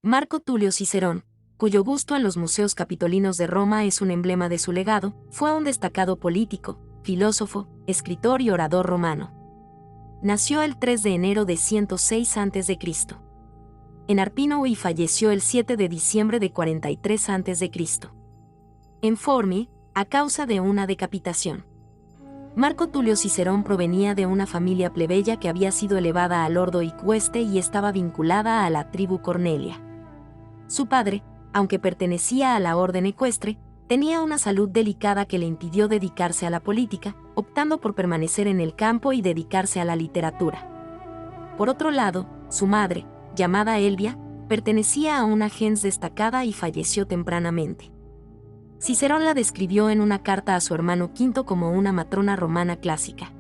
Marco Tulio Cicerón, cuyo busto en los museos capitolinos de Roma es un emblema de su legado, fue un destacado político, filósofo, escritor y orador romano. Nació el 3 de enero de 106 a.C. en Arpino y falleció el 7 de diciembre de 43 a.C. en Formi, a causa de una decapitación. Marco Tulio Cicerón provenía de una familia plebeya que había sido elevada al ordo ecuestre y estaba vinculada a la tribu Cornelia. Su padre, aunque pertenecía a la orden ecuestre, tenía una salud delicada que le impidió dedicarse a la política, optando por permanecer en el campo y dedicarse a la literatura. Por otro lado, su madre, llamada Elvia, pertenecía a una gens destacada y falleció tempranamente. Cicerón la describió en una carta a su hermano Quinto como una matrona romana clásica.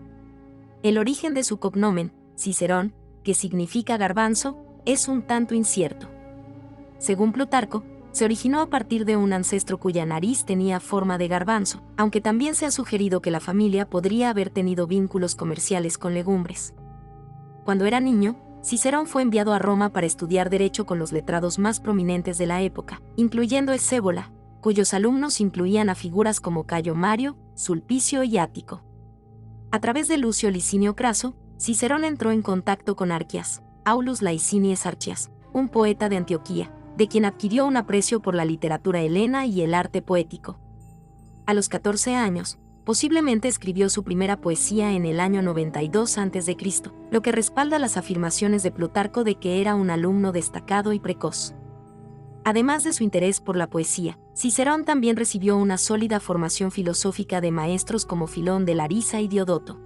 El origen de su cognomen, Cicerón, que significa garbanzo, es un tanto incierto. Según Plutarco, se originó a partir de un ancestro cuya nariz tenía forma de garbanzo, aunque también se ha sugerido que la familia podría haber tenido vínculos comerciales con legumbres. Cuando era niño, Cicerón fue enviado a Roma para estudiar derecho con los letrados más prominentes de la época, incluyendo Escévola, cuyos alumnos incluían a figuras como Cayo Mario, Sulpicio y Ático. A través de Lucio Licinio Craso, Cicerón entró en contacto con Arquias, Aulus Laicinies Archias, un poeta de Antioquía, de quien adquirió un aprecio por la literatura helena y el arte poético. A los 14 años, posiblemente escribió su primera poesía en el año 92 a.C., lo que respalda las afirmaciones de Plutarco de que era un alumno destacado y precoz. Además de su interés por la poesía, Cicerón también recibió una sólida formación filosófica de maestros como Filón de Larisa y Diodoto.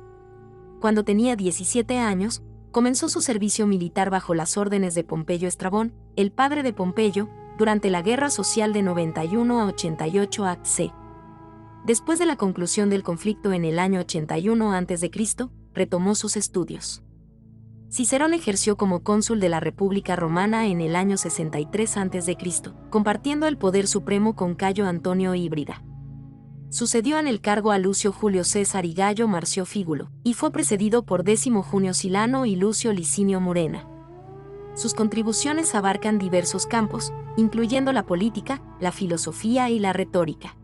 Cuando tenía 17 años, comenzó su servicio militar bajo las órdenes de Pompeyo Estrabón, el padre de Pompeyo, durante la Guerra Social de 91 a 88 a.C. Después de la conclusión del conflicto en el año 81 a.C., retomó sus estudios. Cicerón ejerció como cónsul de la República Romana en el año 63 a.C., compartiendo el poder supremo con Cayo Antonio Híbrida. Sucedió en el cargo a Lucio Julio César y Gayo Marcio Fígulo, y fue precedido por Décimo Junio Silano y Lucio Licinio Murena. Sus contribuciones abarcan diversos campos, incluyendo la política, la filosofía y la retórica.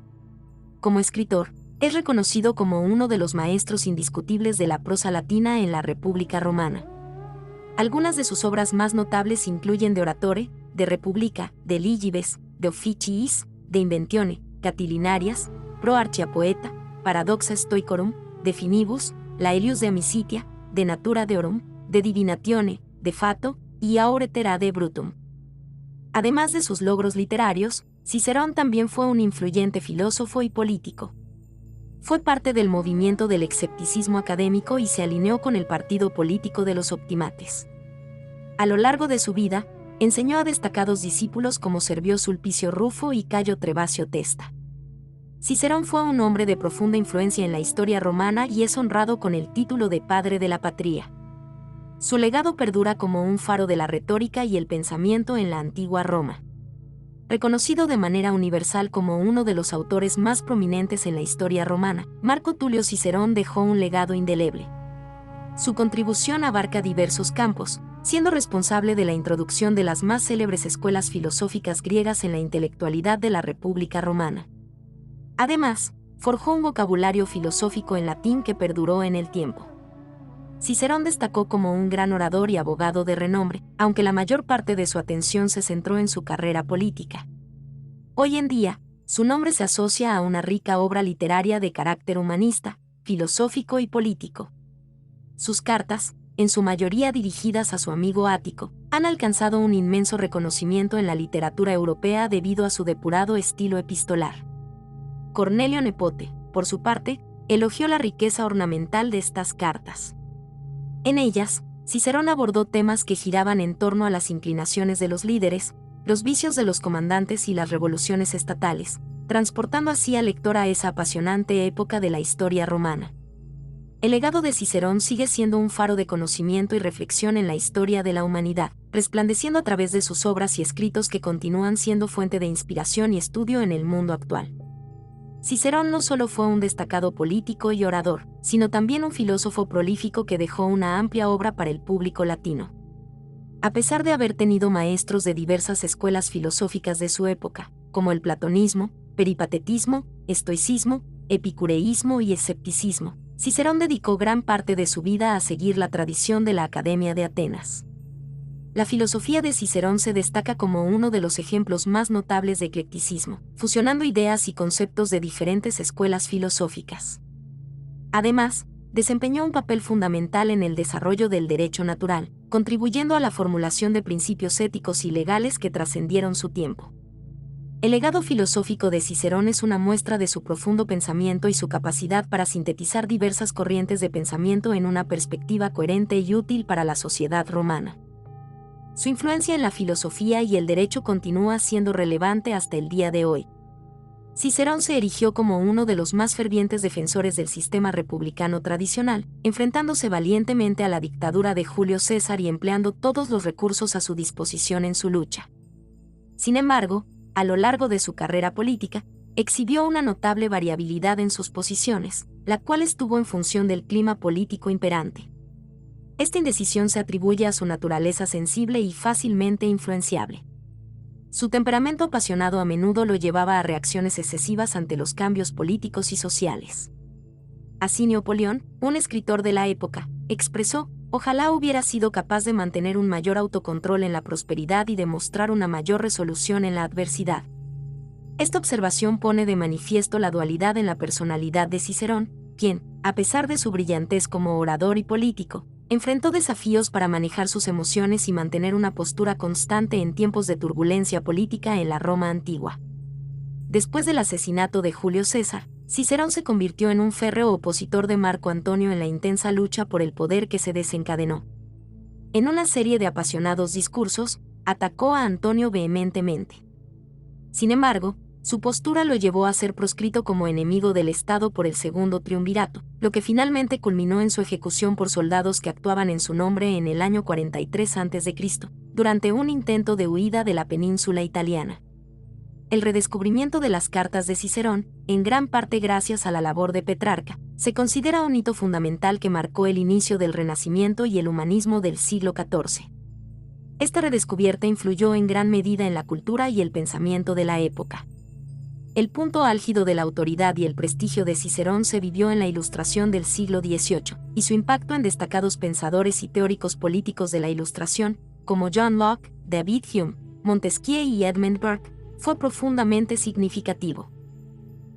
Como escritor, es reconocido como uno de los maestros indiscutibles de la prosa latina en la República Romana. Algunas de sus obras más notables incluyen De Oratore, De Republica, De Ligibes, De Officiis, De Inventione, Catilinarias, Pro Archia Poeta, Paradoxa Stoicorum, De Finibus, Laelius de Amicitia, De Natura Deorum, De Divinatione, De Fato y Auretera de Brutum. Además de sus logros literarios, Cicerón también fue un influyente filósofo y político. Fue parte del movimiento del escepticismo académico y se alineó con el partido político de los optimates. A lo largo de su vida, enseñó a destacados discípulos como Servio Sulpicio Rufo y Cayo Trebasio Testa. Cicerón fue un hombre de profunda influencia en la historia romana y es honrado con el título de Padre de la Patria. Su legado perdura como un faro de la retórica y el pensamiento en la antigua Roma. Reconocido de manera universal como uno de los autores más prominentes en la historia romana, Marco Tulio Cicerón dejó un legado indeleble. Su contribución abarca diversos campos, siendo responsable de la introducción de las más célebres escuelas filosóficas griegas en la intelectualidad de la República Romana. Además, forjó un vocabulario filosófico en latín que perduró en el tiempo. Cicerón destacó como un gran orador y abogado de renombre, aunque la mayor parte de su atención se centró en su carrera política. Hoy en día, su nombre se asocia a una rica obra literaria de carácter humanista, filosófico y político. Sus cartas, en su mayoría dirigidas a su amigo Ático, han alcanzado un inmenso reconocimiento en la literatura europea debido a su depurado estilo epistolar. Cornelio Nepote, por su parte, elogió la riqueza ornamental de estas cartas. En ellas, Cicerón abordó temas que giraban en torno a las inclinaciones de los líderes, los vicios de los comandantes y las revoluciones estatales, transportando así al lector a esa apasionante época de la historia romana. El legado de Cicerón sigue siendo un faro de conocimiento y reflexión en la historia de la humanidad, resplandeciendo a través de sus obras y escritos que continúan siendo fuente de inspiración y estudio en el mundo actual. Cicerón no solo fue un destacado político y orador, sino también un filósofo prolífico que dejó una amplia obra para el público latino. A pesar de haber tenido maestros de diversas escuelas filosóficas de su época, como el platonismo, peripatetismo, estoicismo, epicureísmo y escepticismo, Cicerón dedicó gran parte de su vida a seguir la tradición de la Academia de Atenas. La filosofía de Cicerón se destaca como uno de los ejemplos más notables de eclecticismo, fusionando ideas y conceptos de diferentes escuelas filosóficas. Además, desempeñó un papel fundamental en el desarrollo del derecho natural, contribuyendo a la formulación de principios éticos y legales que trascendieron su tiempo. El legado filosófico de Cicerón es una muestra de su profundo pensamiento y su capacidad para sintetizar diversas corrientes de pensamiento en una perspectiva coherente y útil para la sociedad romana. Su influencia en la filosofía y el derecho continúa siendo relevante hasta el día de hoy. Cicerón se erigió como uno de los más fervientes defensores del sistema republicano tradicional, enfrentándose valientemente a la dictadura de Julio César y empleando todos los recursos a su disposición en su lucha. Sin embargo, a lo largo de su carrera política, exhibió una notable variabilidad en sus posiciones, la cual estuvo en función del clima político imperante. Esta indecisión se atribuye a su naturaleza sensible y fácilmente influenciable. Su temperamento apasionado a menudo lo llevaba a reacciones excesivas ante los cambios políticos y sociales. Asinio Polión, un escritor de la época, expresó: «Ojalá hubiera sido capaz de mantener un mayor autocontrol en la prosperidad y demostrar una mayor resolución en la adversidad». Esta observación pone de manifiesto la dualidad en la personalidad de Cicerón, quien, a pesar de su brillantez como orador y político, enfrentó desafíos para manejar sus emociones y mantener una postura constante en tiempos de turbulencia política en la Roma antigua. Después del asesinato de Julio César, Cicerón se convirtió en un férreo opositor de Marco Antonio en la intensa lucha por el poder que se desencadenó. En una serie de apasionados discursos, atacó a Antonio vehementemente. Sin embargo, su postura lo llevó a ser proscrito como enemigo del Estado por el Segundo Triunvirato, lo que finalmente culminó en su ejecución por soldados que actuaban en su nombre en el año 43 a.C., durante un intento de huida de la península italiana. El redescubrimiento de las cartas de Cicerón, en gran parte gracias a la labor de Petrarca, se considera un hito fundamental que marcó el inicio del Renacimiento y el humanismo del siglo XIV. Esta redescubierta influyó en gran medida en la cultura y el pensamiento de la época. El punto álgido de la autoridad y el prestigio de Cicerón se vivió en la Ilustración del siglo XVIII, y su impacto en destacados pensadores y teóricos políticos de la Ilustración, como John Locke, David Hume, Montesquieu y Edmund Burke, fue profundamente significativo.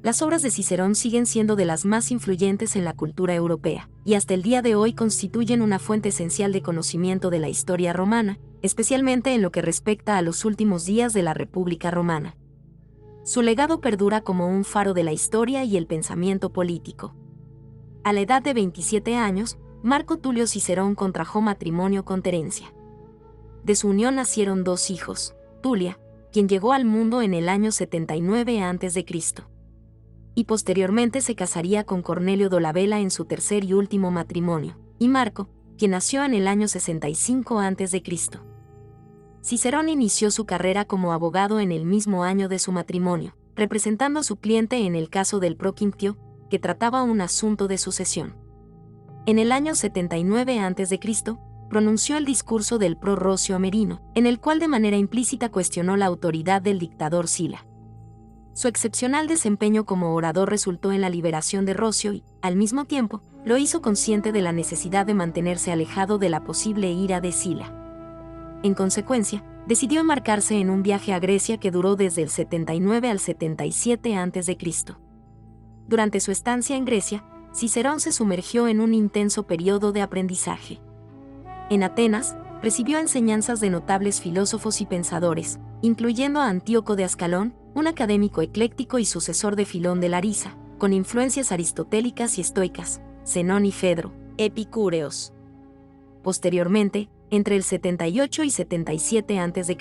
Las obras de Cicerón siguen siendo de las más influyentes en la cultura europea, y hasta el día de hoy constituyen una fuente esencial de conocimiento de la historia romana, especialmente en lo que respecta a los últimos días de la República Romana. Su legado perdura como un faro de la historia y el pensamiento político. A la edad de 27 años, Marco Tulio Cicerón contrajo matrimonio con Terencia. De su unión nacieron 2 hijos, Tulia, quien llegó al mundo en el año 79 a.C., y posteriormente se casaría con Cornelio Dolabella en su tercer y último matrimonio, y Marco, quien nació en el año 65 a.C. Cicerón inició su carrera como abogado en el mismo año de su matrimonio, representando a su cliente en el caso del Proquintio, que trataba un asunto de sucesión. En el año 79 a.C., pronunció el discurso del Pro Rocio Amerino, en el cual de manera implícita cuestionó la autoridad del dictador Sila. Su excepcional desempeño como orador resultó en la liberación de Rocio y, al mismo tiempo, lo hizo consciente de la necesidad de mantenerse alejado de la posible ira de Sila. En consecuencia, decidió embarcarse en un viaje a Grecia que duró desde el 79 al 77 a.C. Durante su estancia en Grecia, Cicerón se sumergió en un intenso periodo de aprendizaje. En Atenas, recibió enseñanzas de notables filósofos y pensadores, incluyendo a Antíoco de Ascalón, un académico ecléctico y sucesor de Filón de Larisa, con influencias aristotélicas y estoicas, Zenón y Fedro, epicúreos. Posteriormente, entre el 78 y 77 a.C.,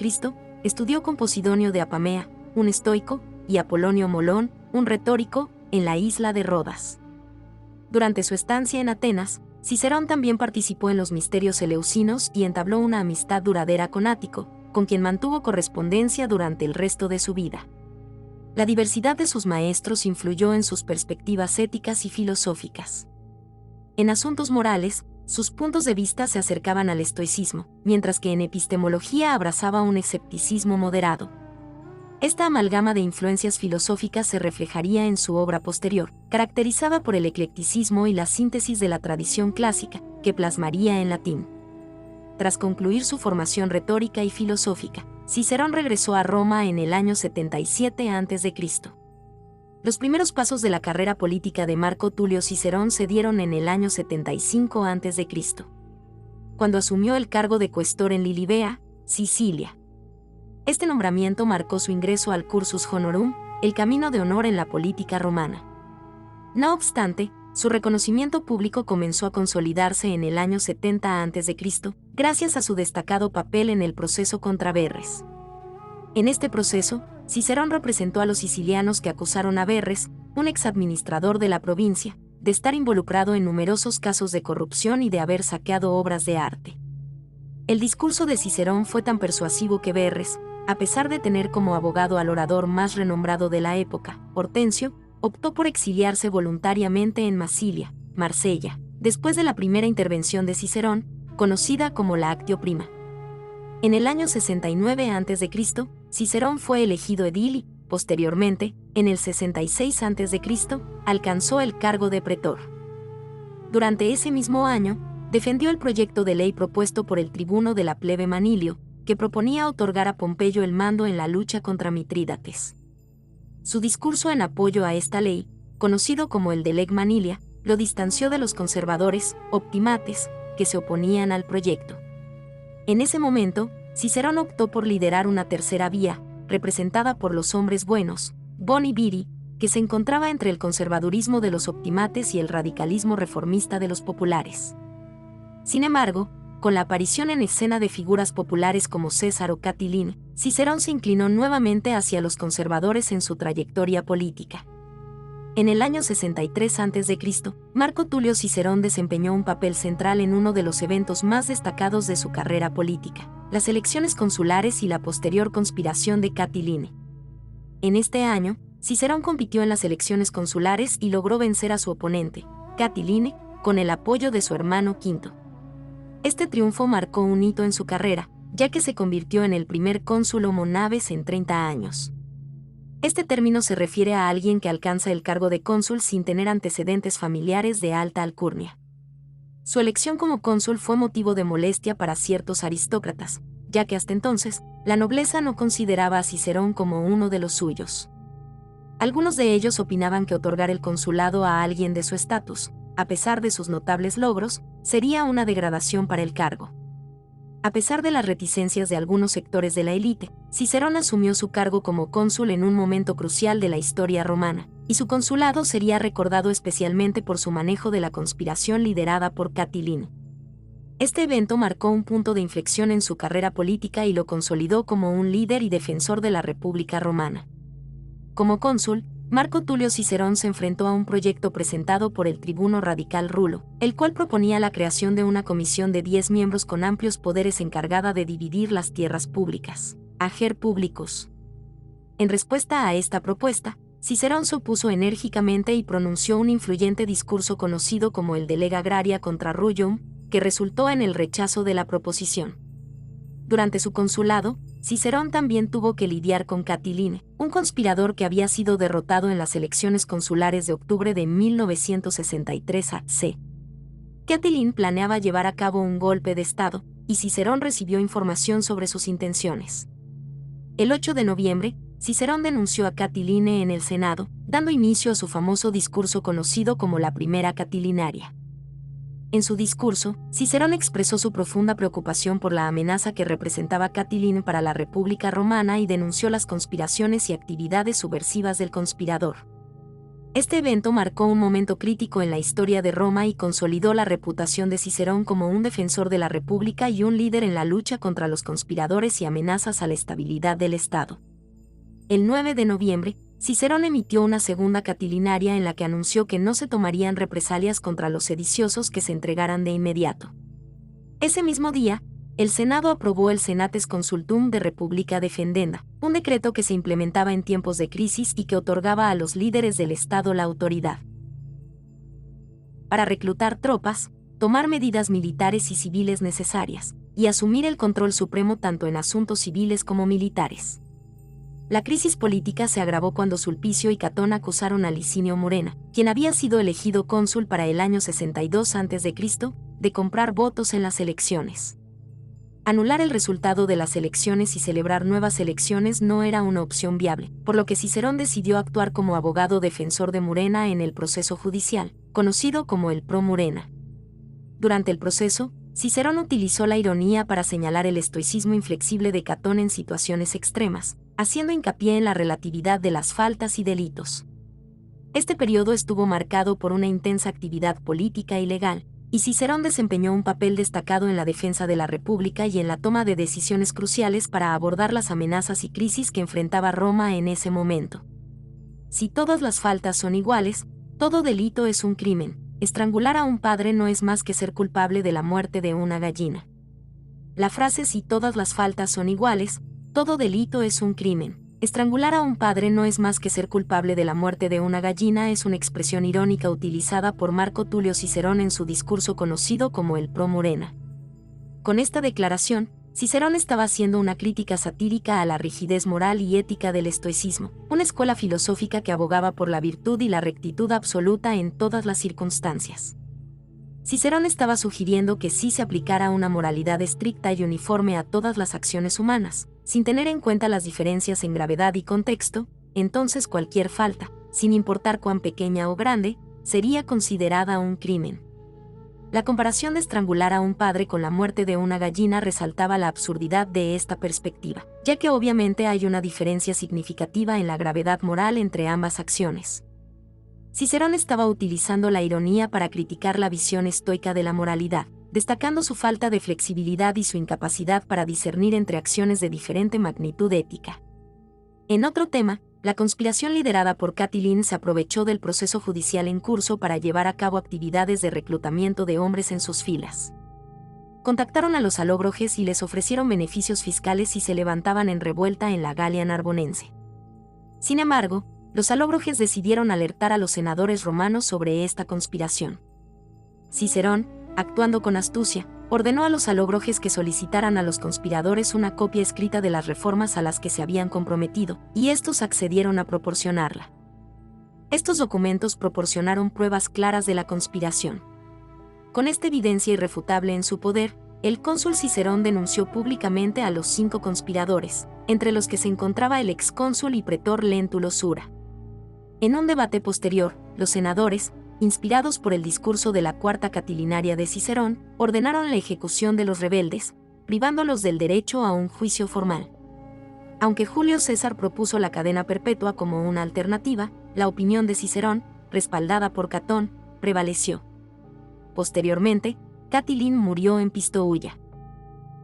estudió con Posidonio de Apamea, un estoico, y Apolonio Molón, un retórico, en la isla de Rodas. Durante su estancia en Atenas, Cicerón también participó en los misterios eleusinos y entabló una amistad duradera con Ático, con quien mantuvo correspondencia durante el resto de su vida. La diversidad de sus maestros influyó en sus perspectivas éticas y filosóficas. En asuntos morales, Sus puntos de vista se acercaban al estoicismo, mientras que en epistemología abrazaba un escepticismo moderado. Esta amalgama de influencias filosóficas se reflejaría en su obra posterior, caracterizada por el eclecticismo y la síntesis de la tradición clásica, que plasmaría en latín. Tras concluir su formación retórica y filosófica, Cicerón regresó a Roma en el año 77 a.C. Los primeros pasos de la carrera política de Marco Tulio Cicerón se dieron en el año 75 a.C., cuando asumió el cargo de cuestor en Lilibea, Sicilia. Este nombramiento marcó su ingreso al cursus honorum, el camino de honor en la política romana. No obstante, su reconocimiento público comenzó a consolidarse en el año 70 a.C., gracias a su destacado papel en el proceso contra Verres. En este proceso, Cicerón representó a los sicilianos que acusaron a Verres, un exadministrador de la provincia, de estar involucrado en numerosos casos de corrupción y de haber saqueado obras de arte. El discurso de Cicerón fue tan persuasivo que Verres, a pesar de tener como abogado al orador más renombrado de la época, Hortensio, optó por exiliarse voluntariamente en Masilia, Marsella, después de la primera intervención de Cicerón, conocida como la Actio Prima. En el año 69 a.C., Cicerón fue elegido edil y, posteriormente, en el 66 a.C., alcanzó el cargo de pretor. Durante ese mismo año, defendió el proyecto de ley propuesto por el tribuno de la plebe Manilio, que proponía otorgar a Pompeyo el mando en la lucha contra Mitrídates. Su discurso en apoyo a esta ley, conocido como el de Leg Manilia, lo distanció de los conservadores, optimates, que se oponían al proyecto. En ese momento, Cicerón optó por liderar una tercera vía, representada por los hombres buenos, Boni Viri, que se encontraba entre el conservadurismo de los optimates y el radicalismo reformista de los populares. Sin embargo, con la aparición en escena de figuras populares como César o Catilín, Cicerón se inclinó nuevamente hacia los conservadores en su trayectoria política. En el año 63 a.C., Marco Tulio Cicerón desempeñó un papel central en uno de los eventos más destacados de su carrera política, las elecciones consulares y la posterior conspiración de Catilín. En este año, Cicerón compitió en las elecciones consulares y logró vencer a su oponente, Catilín, con el apoyo de su hermano Quinto. Este triunfo marcó un hito en su carrera, ya que se convirtió en el primer cónsul homo naves en 30 años. Este término se refiere a alguien que alcanza el cargo de cónsul sin tener antecedentes familiares de alta alcurnia. Su elección como cónsul fue motivo de molestia para ciertos aristócratas, ya que hasta entonces, la nobleza no consideraba a Cicerón como uno de los suyos. Algunos de ellos opinaban que otorgar el consulado a alguien de su estatus, a pesar de sus notables logros, sería una degradación para el cargo. A pesar de las reticencias de algunos sectores de la élite, Cicerón asumió su cargo como cónsul en un momento crucial de la historia romana, y su consulado sería recordado especialmente por su manejo de la conspiración liderada por Catilín. Este evento marcó un punto de inflexión en su carrera política y lo consolidó como un líder y defensor de la República Romana. Como cónsul, Marco Tulio Cicerón se enfrentó a un proyecto presentado por el tribuno radical Rulo, el cual proponía la creación de una comisión de 10 miembros con amplios poderes encargada de dividir las tierras públicas, ager publicus. En respuesta a esta propuesta, Cicerón se opuso enérgicamente y pronunció un influyente discurso conocido como el de Lega Agraria contra Rullum, que resultó en el rechazo de la proposición. Durante su consulado, Cicerón también tuvo que lidiar con Catilín, un conspirador que había sido derrotado en las elecciones consulares de octubre de 1963 a.C. Catilín planeaba llevar a cabo un golpe de Estado, y Cicerón recibió información sobre sus intenciones. El 8 de noviembre, Cicerón denunció a Catilín en el Senado, dando inicio a su famoso discurso conocido como la Primera Catilinaria. En su discurso, Cicerón expresó su profunda preocupación por la amenaza que representaba Catilín para la República Romana y denunció las conspiraciones y actividades subversivas del conspirador. Este evento marcó un momento crítico en la historia de Roma y consolidó la reputación de Cicerón como un defensor de la República y un líder en la lucha contra los conspiradores y amenazas a la estabilidad del Estado. El 9 de noviembre, Cicerón emitió una segunda catilinaria en la que anunció que no se tomarían represalias contra los sediciosos que se entregaran de inmediato. Ese mismo día, el Senado aprobó el Senates Consultum de Republica Defendenda, un decreto que se implementaba en tiempos de crisis y que otorgaba a los líderes del Estado la autoridad para reclutar tropas, tomar medidas militares y civiles necesarias, y asumir el control supremo tanto en asuntos civiles como militares. La crisis política se agravó cuando Sulpicio y Catón acusaron a Licinio Murena, quien había sido elegido cónsul para el año 62 a.C., de comprar votos en las elecciones. Anular el resultado de las elecciones y celebrar nuevas elecciones no era una opción viable, por lo que Cicerón decidió actuar como abogado defensor de Murena en el proceso judicial, conocido como el Pro Murena. Durante el proceso, Cicerón utilizó la ironía para señalar el estoicismo inflexible de Catón en situaciones extremas, haciendo hincapié en la relatividad de las faltas y delitos. Este periodo estuvo marcado por una intensa actividad política y legal, y Cicerón desempeñó un papel destacado en la defensa de la República y en la toma de decisiones cruciales para abordar las amenazas y crisis que enfrentaba Roma en ese momento. Si todas las faltas son iguales, todo delito es un crimen. Estrangular a un padre no es más que ser culpable de la muerte de una gallina. La frase "si todas las faltas son iguales, todo delito es un crimen. Estrangular a un padre no es más que ser culpable de la muerte de una gallina" es una expresión irónica utilizada por Marco Tulio Cicerón en su discurso conocido como el Pro Murena. Con esta declaración, Cicerón estaba haciendo una crítica satírica a la rigidez moral y ética del estoicismo, una escuela filosófica que abogaba por la virtud y la rectitud absoluta en todas las circunstancias. Cicerón estaba sugiriendo que si se aplicara una moralidad estricta y uniforme a todas las acciones humanas, sin tener en cuenta las diferencias en gravedad y contexto, entonces cualquier falta, sin importar cuán pequeña o grande, sería considerada un crimen. La comparación de estrangular a un padre con la muerte de una gallina resaltaba la absurdidad de esta perspectiva, ya que obviamente hay una diferencia significativa en la gravedad moral entre ambas acciones. Cicerón estaba utilizando la ironía para criticar la visión estoica de la moralidad, destacando su falta de flexibilidad y su incapacidad para discernir entre acciones de diferente magnitud ética. En otro tema, la conspiración liderada por Catilín se aprovechó del proceso judicial en curso para llevar a cabo actividades de reclutamiento de hombres en sus filas. Contactaron a los alógroges y les ofrecieron beneficios fiscales si se levantaban en revuelta en la Galia Narbonense. Sin embargo, los alógroges decidieron alertar a los senadores romanos sobre esta conspiración. Cicerón, actuando con astucia, ordenó a los alógroges que solicitaran a los conspiradores una copia escrita de las reformas a las que se habían comprometido, y estos accedieron a proporcionarla. Estos documentos proporcionaron pruebas claras de la conspiración. Con esta evidencia irrefutable en su poder, el cónsul Cicerón denunció públicamente a los 5 conspiradores, entre los que se encontraba el excónsul y pretor Léntulo Sura. En un debate posterior, los senadores, inspirados por el discurso de la Cuarta Catilinaria de Cicerón, ordenaron la ejecución de los rebeldes, privándolos del derecho a un juicio formal. Aunque Julio César propuso la cadena perpetua como una alternativa, la opinión de Cicerón, respaldada por Catón, prevaleció. Posteriormente, Catilín murió en Pistoia.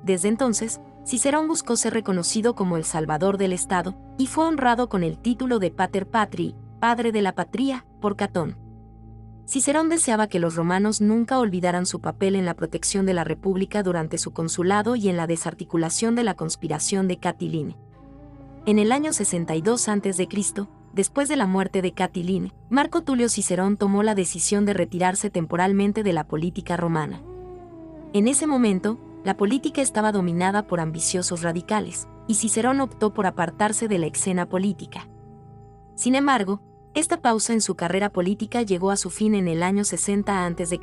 Desde entonces, Cicerón buscó ser reconocido como el salvador del Estado, y fue honrado con el título de Pater Patriae, padre de la patria, por Catón. Cicerón deseaba que los romanos nunca olvidaran su papel en la protección de la República durante su consulado y en la desarticulación de la conspiración de Catilín. En el año 62 a.C., después de la muerte de Catilín, Marco Tulio Cicerón tomó la decisión de retirarse temporalmente de la política romana. En ese momento, la política estaba dominada por ambiciosos radicales, y Cicerón optó por apartarse de la escena política. Sin embargo, esta pausa en su carrera política llegó a su fin en el año 60 a.C.,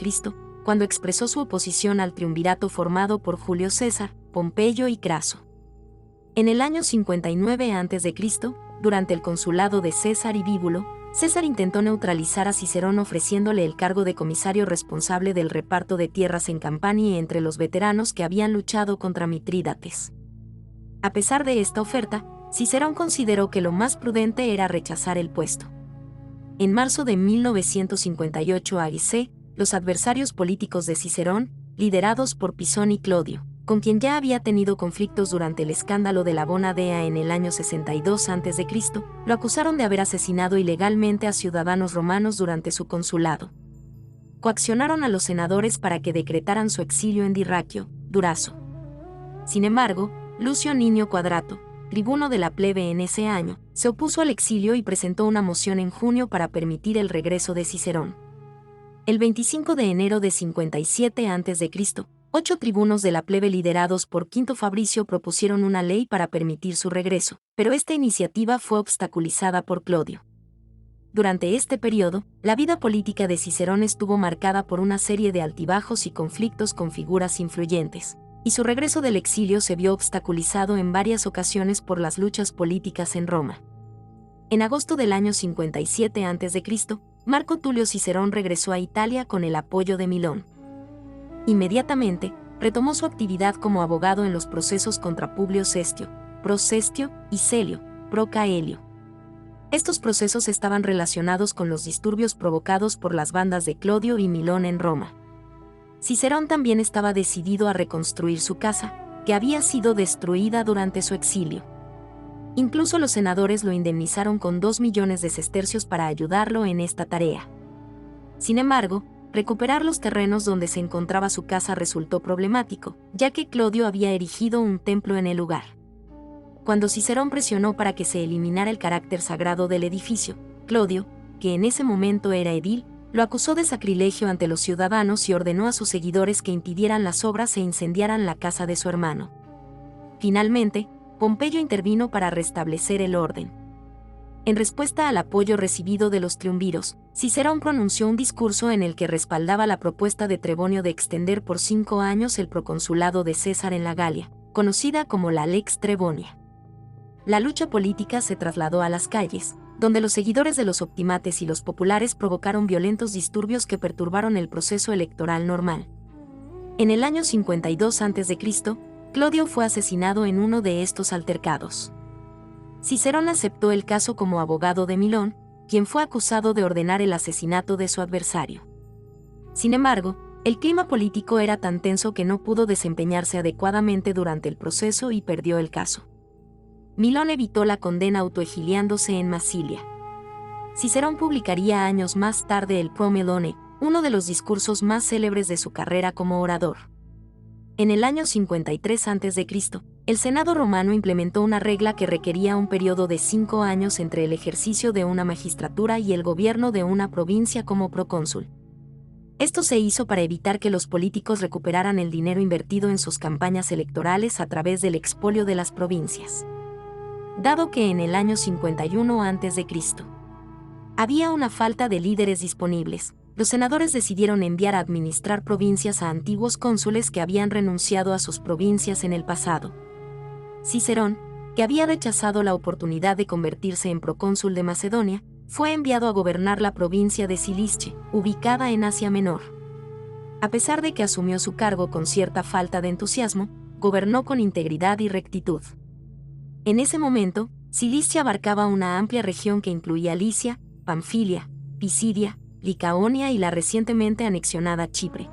cuando expresó su oposición al triunvirato formado por Julio César, Pompeyo y Craso. En el año 59 a.C., durante el consulado de César y Bíbulo, César intentó neutralizar a Cicerón ofreciéndole el cargo de comisario responsable del reparto de tierras en Campania entre los veteranos que habían luchado contra Mitrídates. A pesar de esta oferta, Cicerón consideró que lo más prudente era rechazar el puesto. En marzo de 1958 a.C., los adversarios políticos de Cicerón, liderados por Pisón y Clodio, con quien ya había tenido conflictos durante el escándalo de la Bona Dea en el año 62 a.C., lo acusaron de haber asesinado ilegalmente a ciudadanos romanos durante su consulado. Coaccionaron a los senadores para que decretaran su exilio en Dirraquio, Durazo. Sin embargo, Lucio Niño Quadrato, tribuno de la plebe en ese año, se opuso al exilio y presentó una moción en junio para permitir el regreso de Cicerón. El 25 de enero de 57 a.C., 8 tribunos de la plebe liderados por Quinto Fabricio propusieron una ley para permitir su regreso, pero esta iniciativa fue obstaculizada por Clodio. Durante este periodo, la vida política de Cicerón estuvo marcada por una serie de altibajos y conflictos con figuras influyentes, y su regreso del exilio se vio obstaculizado en varias ocasiones por las luchas políticas en Roma. En agosto del año 57 a.C., Marco Tulio Cicerón regresó a Italia con el apoyo de Milón. Inmediatamente, retomó su actividad como abogado en los procesos contra Publio Cestio, pro Cestio, y Celio, pro Caelio. Estos procesos estaban relacionados con los disturbios provocados por las bandas de Clodio y Milón en Roma. Cicerón también estaba decidido a reconstruir su casa, que había sido destruida durante su exilio. Incluso los senadores lo indemnizaron con 2 millones de sestercios para ayudarlo en esta tarea. Sin embargo, recuperar los terrenos donde se encontraba su casa resultó problemático, ya que Clodio había erigido un templo en el lugar. Cuando Cicerón presionó para que se eliminara el carácter sagrado del edificio, Clodio, que en ese momento era edil, lo acusó de sacrilegio ante los ciudadanos y ordenó a sus seguidores que impidieran las obras e incendiaran la casa de su hermano. Finalmente, Pompeyo intervino para restablecer el orden. En respuesta al apoyo recibido de los triunviros, Cicerón pronunció un discurso en el que respaldaba la propuesta de Trebonio de extender por 5 años el proconsulado de César en la Galia, conocida como la Lex Trebonia. La lucha política se trasladó a las calles, donde los seguidores de los optimates y los populares provocaron violentos disturbios que perturbaron el proceso electoral normal. En el año 52 a.C., Clodio fue asesinado en uno de estos altercados. Cicerón aceptó el caso como abogado de Milón, quien fue acusado de ordenar el asesinato de su adversario. Sin embargo, el clima político era tan tenso que no pudo desempeñarse adecuadamente durante el proceso y perdió el caso. Milón evitó la condena autoexiliándose en Massilia. Cicerón publicaría años más tarde el Pro Melone, uno de los discursos más célebres de su carrera como orador. En el año 53 a.C., el Senado romano implementó una regla que requería un periodo de 5 años entre el ejercicio de una magistratura y el gobierno de una provincia como procónsul. Esto se hizo para evitar que los políticos recuperaran el dinero invertido en sus campañas electorales a través del expolio de las provincias. Dado que en el año 51 a.C. había una falta de líderes disponibles, los senadores decidieron enviar a administrar provincias a antiguos cónsules que habían renunciado a sus provincias en el pasado. Cicerón, que había rechazado la oportunidad de convertirse en procónsul de Macedonia, fue enviado a gobernar la provincia de Cilicia, ubicada en Asia Menor. A pesar de que asumió su cargo con cierta falta de entusiasmo, gobernó con integridad y rectitud. En ese momento, Cilicia abarcaba una amplia región que incluía Licia, Panfilia, Pisidia, Licaonia y la recientemente anexionada Chipre.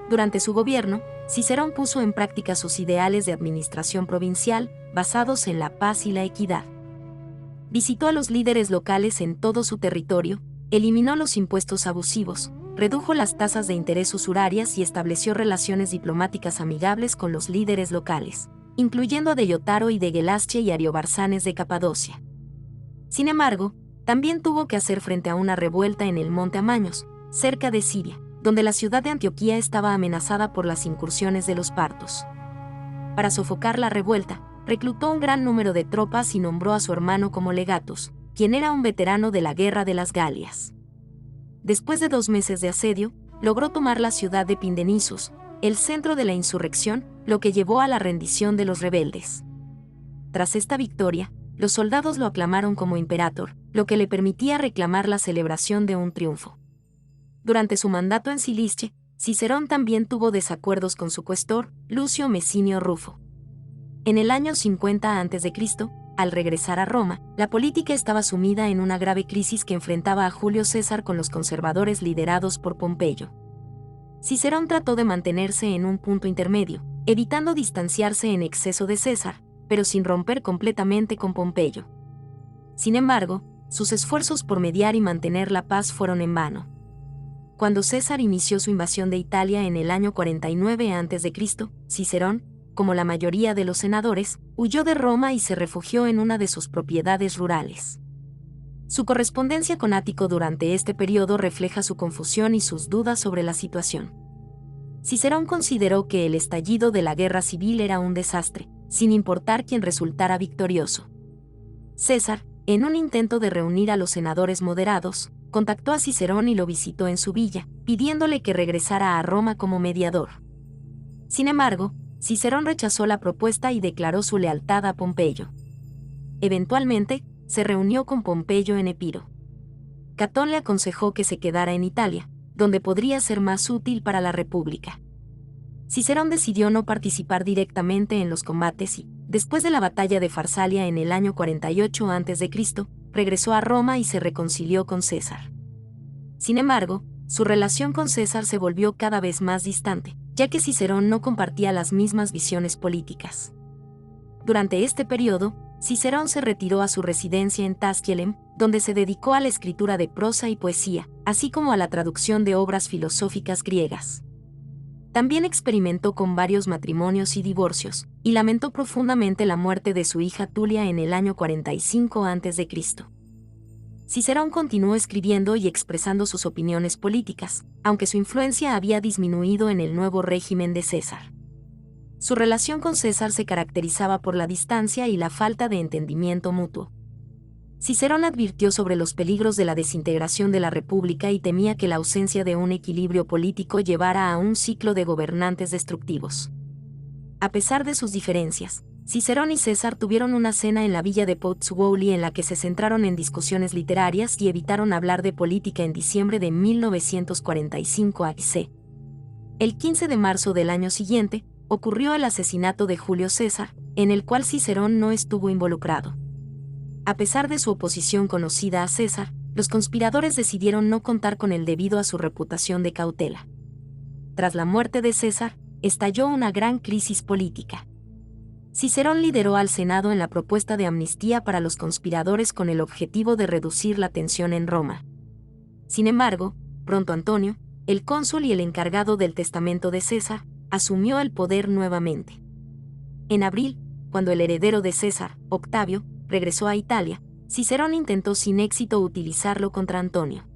Durante su gobierno, Cicerón puso en práctica sus ideales de administración provincial, basados en la paz y la equidad. Visitó a los líderes locales en todo su territorio, eliminó los impuestos abusivos, redujo las tasas de interés usurarias y estableció relaciones diplomáticas amigables con los líderes locales, incluyendo a Deyotaro y de Gelasche y Ariobarzanes de Capadocia. Sin embargo, también tuvo que hacer frente a una revuelta en el monte Amaños, cerca de Siria, donde la ciudad de Antioquía estaba amenazada por las incursiones de los partos. Para sofocar la revuelta, reclutó un gran número de tropas y nombró a su hermano como legatus, quien era un veterano de la Guerra de las Galias. Después de 2 meses de asedio, logró tomar la ciudad de Pindenisus, el centro de la insurrección, lo que llevó a la rendición de los rebeldes. Tras esta victoria, los soldados lo aclamaron como imperator, lo que le permitía reclamar la celebración de un triunfo. Durante su mandato en Cilicia, Cicerón también tuvo desacuerdos con su cuestor, Lucio Mecinio Rufo. En el año 50 a.C., al regresar a Roma, la política estaba sumida en una grave crisis que enfrentaba a Julio César con los conservadores liderados por Pompeyo. Cicerón trató de mantenerse en un punto intermedio, evitando distanciarse en exceso de César, pero sin romper completamente con Pompeyo. Sin embargo, sus esfuerzos por mediar y mantener la paz fueron en vano. Cuando César inició su invasión de Italia en el año 49 a.C., Cicerón, como la mayoría de los senadores, huyó de Roma y se refugió en una de sus propiedades rurales. Su correspondencia con Ático durante este periodo refleja su confusión y sus dudas sobre la situación. Cicerón consideró que el estallido de la guerra civil era un desastre, sin importar quién resultara victorioso. César, en un intento de reunir a los senadores moderados, contactó a Cicerón y lo visitó en su villa, pidiéndole que regresara a Roma como mediador. Sin embargo, Cicerón rechazó la propuesta y declaró su lealtad a Pompeyo. Eventualmente, se reunió con Pompeyo en Epiro. Catón le aconsejó que se quedara en Italia, donde podría ser más útil para la República. Cicerón decidió no participar directamente en los combates y, después de la batalla de Farsalia en el año 48 a.C., regresó a Roma y se reconcilió con César. Sin embargo, su relación con César se volvió cada vez más distante, ya que Cicerón no compartía las mismas visiones políticas. Durante este periodo, Cicerón se retiró a su residencia en Tasquielem, donde se dedicó a la escritura de prosa y poesía, así como a la traducción de obras filosóficas griegas. También experimentó con varios matrimonios y divorcios, y lamentó profundamente la muerte de su hija Tulia en el año 45 a.C. Cicerón continuó escribiendo y expresando sus opiniones políticas, aunque su influencia había disminuido en el nuevo régimen de César. Su relación con César se caracterizaba por la distancia y la falta de entendimiento mutuo. Cicerón advirtió sobre los peligros de la desintegración de la República y temía que la ausencia de un equilibrio político llevara a un ciclo de gobernantes destructivos. A pesar de sus diferencias, Cicerón y César tuvieron una cena en la villa de Pozzuoli en la que se centraron en discusiones literarias y evitaron hablar de política en diciembre de 1945 a.C. El 15 de marzo del año siguiente, ocurrió el asesinato de Julio César, en el cual Cicerón no estuvo involucrado. A pesar de su oposición conocida a César, los conspiradores decidieron no contar con él debido a su reputación de cautela. Tras la muerte de César, estalló una gran crisis política. Cicerón lideró al Senado en la propuesta de amnistía para los conspiradores con el objetivo de reducir la tensión en Roma. Sin embargo, pronto Antonio, el cónsul y el encargado del testamento de César, asumió el poder nuevamente. En abril, cuando el heredero de César, Octavio, regresó a Italia, Cicerón intentó sin éxito utilizarlo contra Antonio.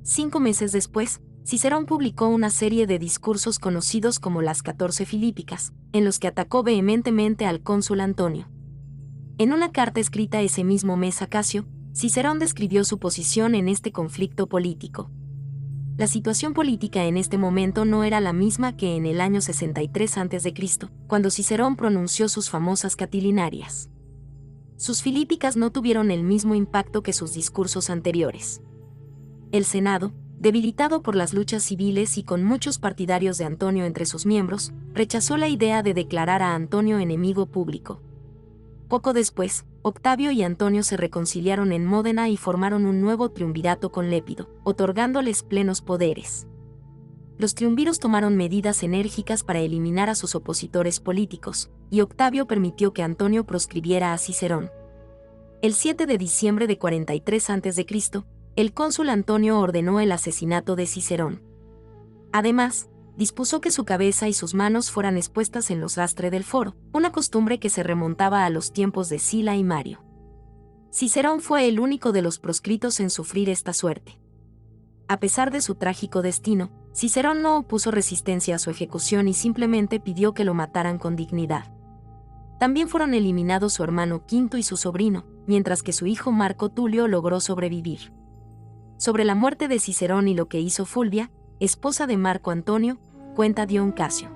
5 meses después, Cicerón publicó una serie de discursos conocidos como las 14 Filípicas, en los que atacó vehementemente al cónsul Antonio. En una carta escrita ese mismo mes a Casio, Cicerón describió su posición en este conflicto político. La situación política en este momento no era la misma que en el año 63 a.C., cuando Cicerón pronunció sus famosas Catilinarias. Sus Filípicas no tuvieron el mismo impacto que sus discursos anteriores. El Senado, debilitado por las luchas civiles y con muchos partidarios de Antonio entre sus miembros, rechazó la idea de declarar a Antonio enemigo público. Poco después, Octavio y Antonio se reconciliaron en Módena y formaron un nuevo triunvirato con Lépido, otorgándoles plenos poderes. Los triunviros tomaron medidas enérgicas para eliminar a sus opositores políticos, y Octavio permitió que Antonio proscribiera a Cicerón. El 7 de diciembre de 43 a.C., el cónsul Antonio ordenó el asesinato de Cicerón. Además, dispuso que su cabeza y sus manos fueran expuestas en los rastres del foro, una costumbre que se remontaba a los tiempos de Sila y Mario. Cicerón fue el único de los proscritos en sufrir esta suerte. A pesar de su trágico destino, Cicerón no opuso resistencia a su ejecución y simplemente pidió que lo mataran con dignidad. También fueron eliminados su hermano Quinto y su sobrino, mientras que su hijo Marco Tulio logró sobrevivir. Sobre la muerte de Cicerón y lo que hizo Fulvia, esposa de Marco Antonio, cuenta Dion Casio.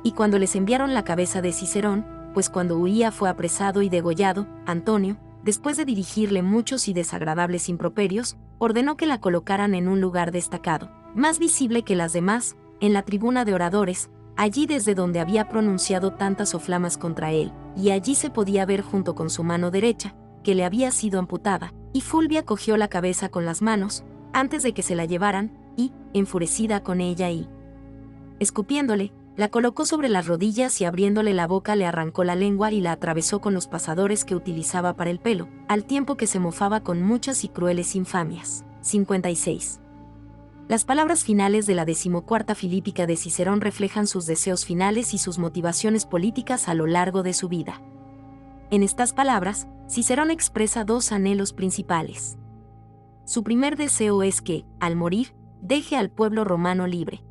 Y cuando les enviaron la cabeza de Cicerón, pues cuando huía fue apresado y degollado, Antonio, después de dirigirle muchos y desagradables improperios, ordenó que la colocaran en un lugar destacado, más visible que las demás, en la tribuna de oradores, allí desde donde había pronunciado tantas soflamas contra él, y allí se podía ver junto con su mano derecha, que le había sido amputada, y Fulvia cogió la cabeza con las manos, antes de que se la llevaran, y, enfurecida con ella y escupiéndole, la colocó sobre las rodillas y abriéndole la boca le arrancó la lengua y la atravesó con los pasadores que utilizaba para el pelo, al tiempo que se mofaba con muchas y crueles infamias. 56. Las palabras finales de la 14ª Filípica de Cicerón reflejan sus deseos finales y sus motivaciones políticas a lo largo de su vida. En estas palabras, Cicerón expresa dos anhelos principales. Su primer deseo es que, al morir, deje al pueblo romano libre.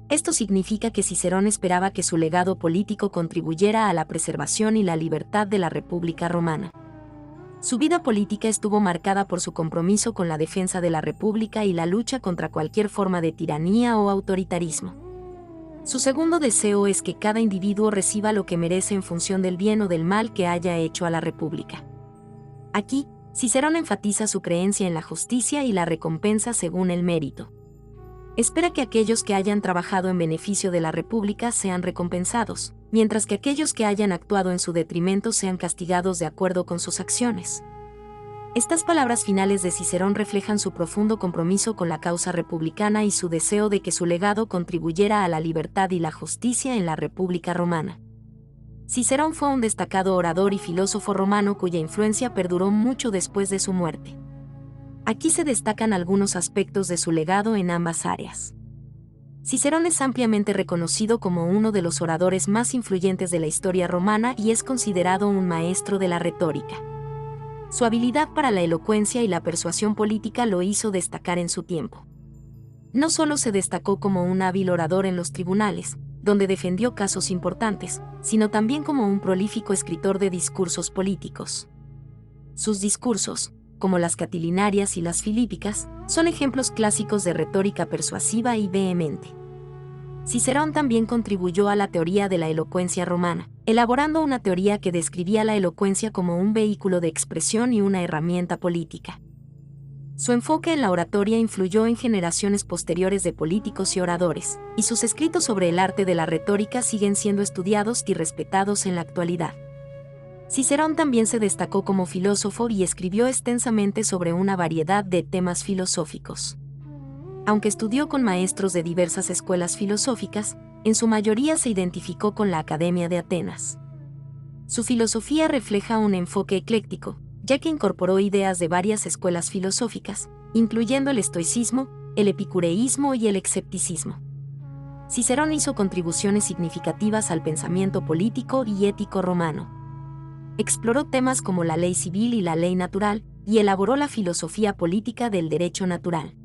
Esto significa que Cicerón esperaba que su legado político contribuyera a la preservación y la libertad de la República Romana. Su vida política estuvo marcada por su compromiso con la defensa de la República y la lucha contra cualquier forma de tiranía o autoritarismo. Su segundo deseo es que cada individuo reciba lo que merece en función del bien o del mal que haya hecho a la República. Aquí, Cicerón enfatiza su creencia en la justicia y la recompensa según el mérito. Espera que aquellos que hayan trabajado en beneficio de la República sean recompensados, mientras que aquellos que hayan actuado en su detrimento sean castigados de acuerdo con sus acciones. Estas palabras finales de Cicerón reflejan su profundo compromiso con la causa republicana y su deseo de que su legado contribuyera a la libertad y la justicia en la República Romana. Cicerón fue un destacado orador y filósofo romano cuya influencia perduró mucho después de su muerte. Aquí se destacan algunos aspectos de su legado en ambas áreas. Cicerón es ampliamente reconocido como uno de los oradores más influyentes de la historia romana y es considerado un maestro de la retórica. Su habilidad para la elocuencia y la persuasión política lo hizo destacar en su tiempo. No solo se destacó como un hábil orador en los tribunales, donde defendió casos importantes, sino también como un prolífico escritor de discursos políticos. Sus discursos, como las catilinarias y las filípicas, son ejemplos clásicos de retórica persuasiva y vehemente. Cicerón también contribuyó a la teoría de la elocuencia romana, elaborando una teoría que describía la elocuencia como un vehículo de expresión y una herramienta política. Su enfoque en la oratoria influyó en generaciones posteriores de políticos y oradores, y sus escritos sobre el arte de la retórica siguen siendo estudiados y respetados en la actualidad. Cicerón también se destacó como filósofo y escribió extensamente sobre una variedad de temas filosóficos. Aunque estudió con maestros de diversas escuelas filosóficas, en su mayoría se identificó con la Academia de Atenas. Su filosofía refleja un enfoque ecléctico, ya que incorporó ideas de varias escuelas filosóficas, incluyendo el estoicismo, el epicureísmo y el escepticismo. Cicerón hizo contribuciones significativas al pensamiento político y ético romano. Exploró temas como la ley civil y la ley natural, y elaboró la filosofía política del derecho natural.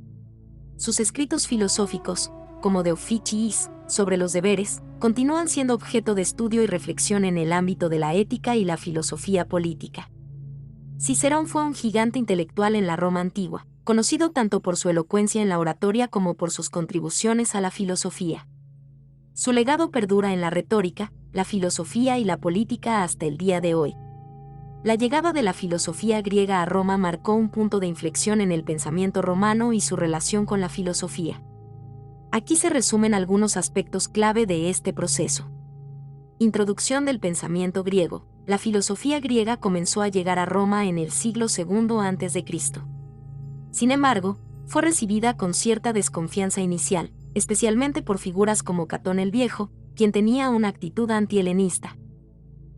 Sus escritos filosóficos, como De Officiis, sobre los deberes, continúan siendo objeto de estudio y reflexión en el ámbito de la ética y la filosofía política. Cicerón fue un gigante intelectual en la Roma antigua, conocido tanto por su elocuencia en la oratoria como por sus contribuciones a la filosofía. Su legado perdura en la retórica, la filosofía y la política hasta el día de hoy. La llegada de la filosofía griega a Roma marcó un punto de inflexión en el pensamiento romano y su relación con la filosofía. Aquí se resumen algunos aspectos clave de este proceso. Introducción del pensamiento griego. La filosofía griega comenzó a llegar a Roma en el siglo II a.C. Sin embargo, fue recibida con cierta desconfianza inicial, especialmente por figuras como Catón el Viejo, quien tenía una actitud anti-helenista.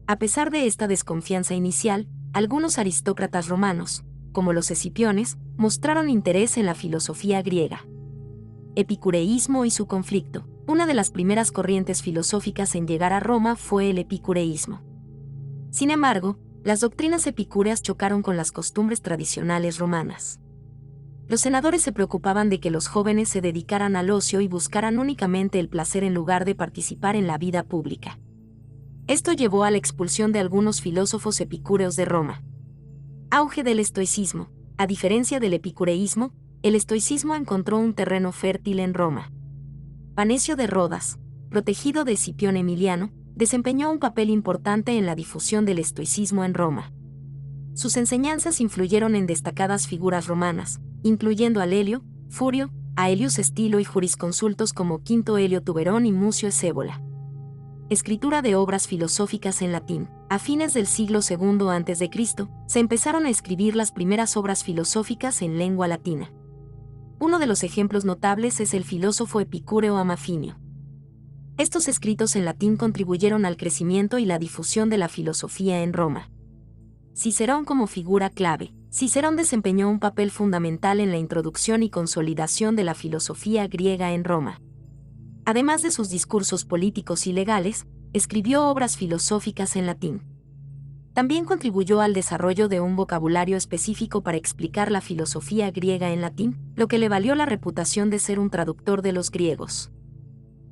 A pesar de esta desconfianza inicial, algunos aristócratas romanos, como los escipiones, mostraron interés en la filosofía griega. Epicureísmo y su conflicto. Una de las primeras corrientes filosóficas en llegar a Roma fue el epicureísmo. Sin embargo, las doctrinas epicúreas chocaron con las costumbres tradicionales romanas. Los senadores se preocupaban de que los jóvenes se dedicaran al ocio y buscaran únicamente el placer en lugar de participar en la vida pública. Esto llevó a la expulsión de algunos filósofos epicúreos de Roma. Auge del estoicismo. A diferencia del epicureísmo, el estoicismo encontró un terreno fértil en Roma. Panecio de Rodas, protegido de Escipión Emiliano, desempeñó un papel importante en la difusión del estoicismo en Roma. Sus enseñanzas influyeron en destacadas figuras romanas, incluyendo a Lelio, Furio, Aelius Estilo y jurisconsultos como Quinto Helio Tuberón y Mucio Escévola. Escritura de obras filosóficas en latín. A fines del siglo II a.C., se empezaron a escribir las primeras obras filosóficas en lengua latina. Uno de los ejemplos notables es el filósofo epicúreo Amafinio. Estos escritos en latín contribuyeron al crecimiento y la difusión de la filosofía en Roma. Cicerón como figura clave. Cicerón desempeñó un papel fundamental en la introducción y consolidación de la filosofía griega en Roma. Además de sus discursos políticos y legales, escribió obras filosóficas en latín. También contribuyó al desarrollo de un vocabulario específico para explicar la filosofía griega en latín, lo que le valió la reputación de ser un traductor de los griegos.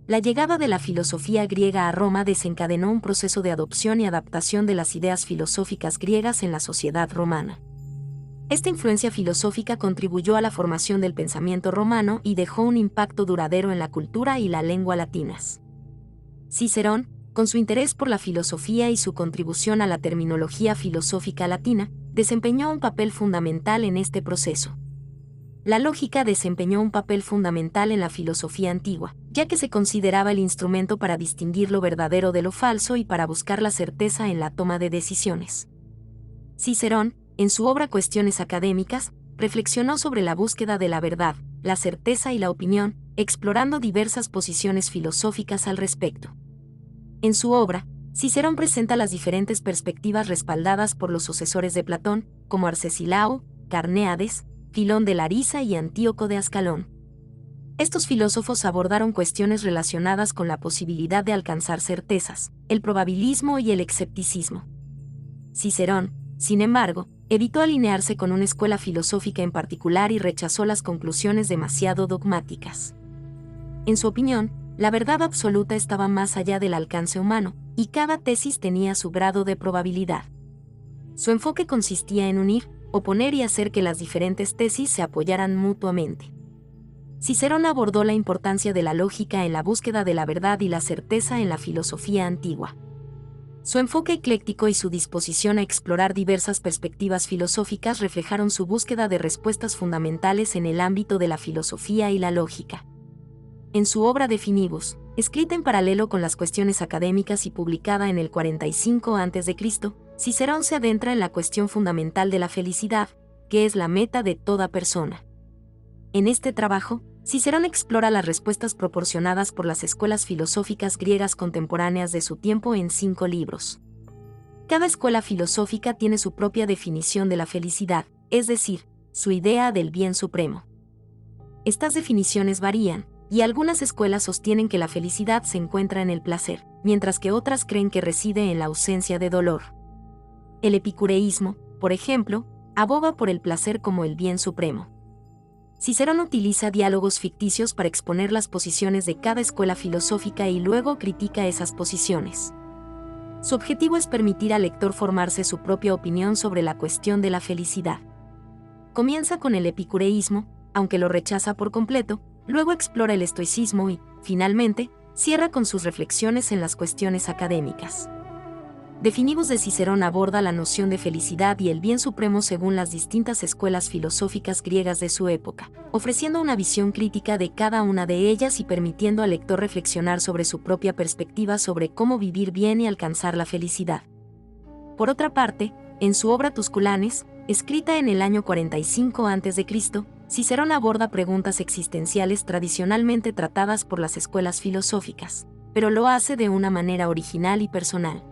La llegada de la filosofía griega a Roma desencadenó un proceso de adopción y adaptación de las ideas filosóficas griegas en la sociedad romana. Esta influencia filosófica contribuyó a la formación del pensamiento romano y dejó un impacto duradero en la cultura y la lengua latinas. Cicerón, con su interés por la filosofía y su contribución a la terminología filosófica latina, desempeñó un papel fundamental en este proceso. La lógica desempeñó un papel fundamental en la filosofía antigua, ya que se consideraba el instrumento para distinguir lo verdadero de lo falso y para buscar la certeza en la toma de decisiones. Cicerón, en su obra Cuestiones académicas, reflexionó sobre la búsqueda de la verdad, la certeza y la opinión, explorando diversas posiciones filosóficas al respecto. En su obra, Cicerón presenta las diferentes perspectivas respaldadas por los sucesores de Platón, como Arcesilao, Carneades, Filón de Larisa y Antíoco de Ascalón. Estos filósofos abordaron cuestiones relacionadas con la posibilidad de alcanzar certezas, el probabilismo y el escepticismo. Cicerón, sin embargo, evitó alinearse con una escuela filosófica en particular y rechazó las conclusiones demasiado dogmáticas. En su opinión, la verdad absoluta estaba más allá del alcance humano, y cada tesis tenía su grado de probabilidad. Su enfoque consistía en unir, oponer y hacer que las diferentes tesis se apoyaran mutuamente. Cicerón abordó la importancia de la lógica en la búsqueda de la verdad y la certeza en la filosofía antigua. Su enfoque ecléctico y su disposición a explorar diversas perspectivas filosóficas reflejaron su búsqueda de respuestas fundamentales en el ámbito de la filosofía y la lógica. En su obra De Finibus, escrita en paralelo con las Cuestiones académicas y publicada en el 45 a.C., Cicerón se adentra en la cuestión fundamental de la felicidad, que es la meta de toda persona. En este trabajo, Cicerón explora las respuestas proporcionadas por las escuelas filosóficas griegas contemporáneas de su tiempo en 5 libros. Cada escuela filosófica tiene su propia definición de la felicidad, es decir, su idea del bien supremo. Estas definiciones varían, y algunas escuelas sostienen que la felicidad se encuentra en el placer, mientras que otras creen que reside en la ausencia de dolor. El epicureísmo, por ejemplo, aboga por el placer como el bien supremo. Cicerón utiliza diálogos ficticios para exponer las posiciones de cada escuela filosófica y luego critica esas posiciones. Su objetivo es permitir al lector formarse su propia opinión sobre la cuestión de la felicidad. Comienza con el epicureísmo, aunque lo rechaza por completo, luego explora el estoicismo y, finalmente, cierra con sus reflexiones en las cuestiones académicas. De Finibus de Cicerón aborda la noción de felicidad y el bien supremo según las distintas escuelas filosóficas griegas de su época, ofreciendo una visión crítica de cada una de ellas y permitiendo al lector reflexionar sobre su propia perspectiva sobre cómo vivir bien y alcanzar la felicidad. Por otra parte, en su obra Tusculanes, escrita en el año 45 a.C., Cicerón aborda preguntas existenciales tradicionalmente tratadas por las escuelas filosóficas, pero lo hace de una manera original y personal.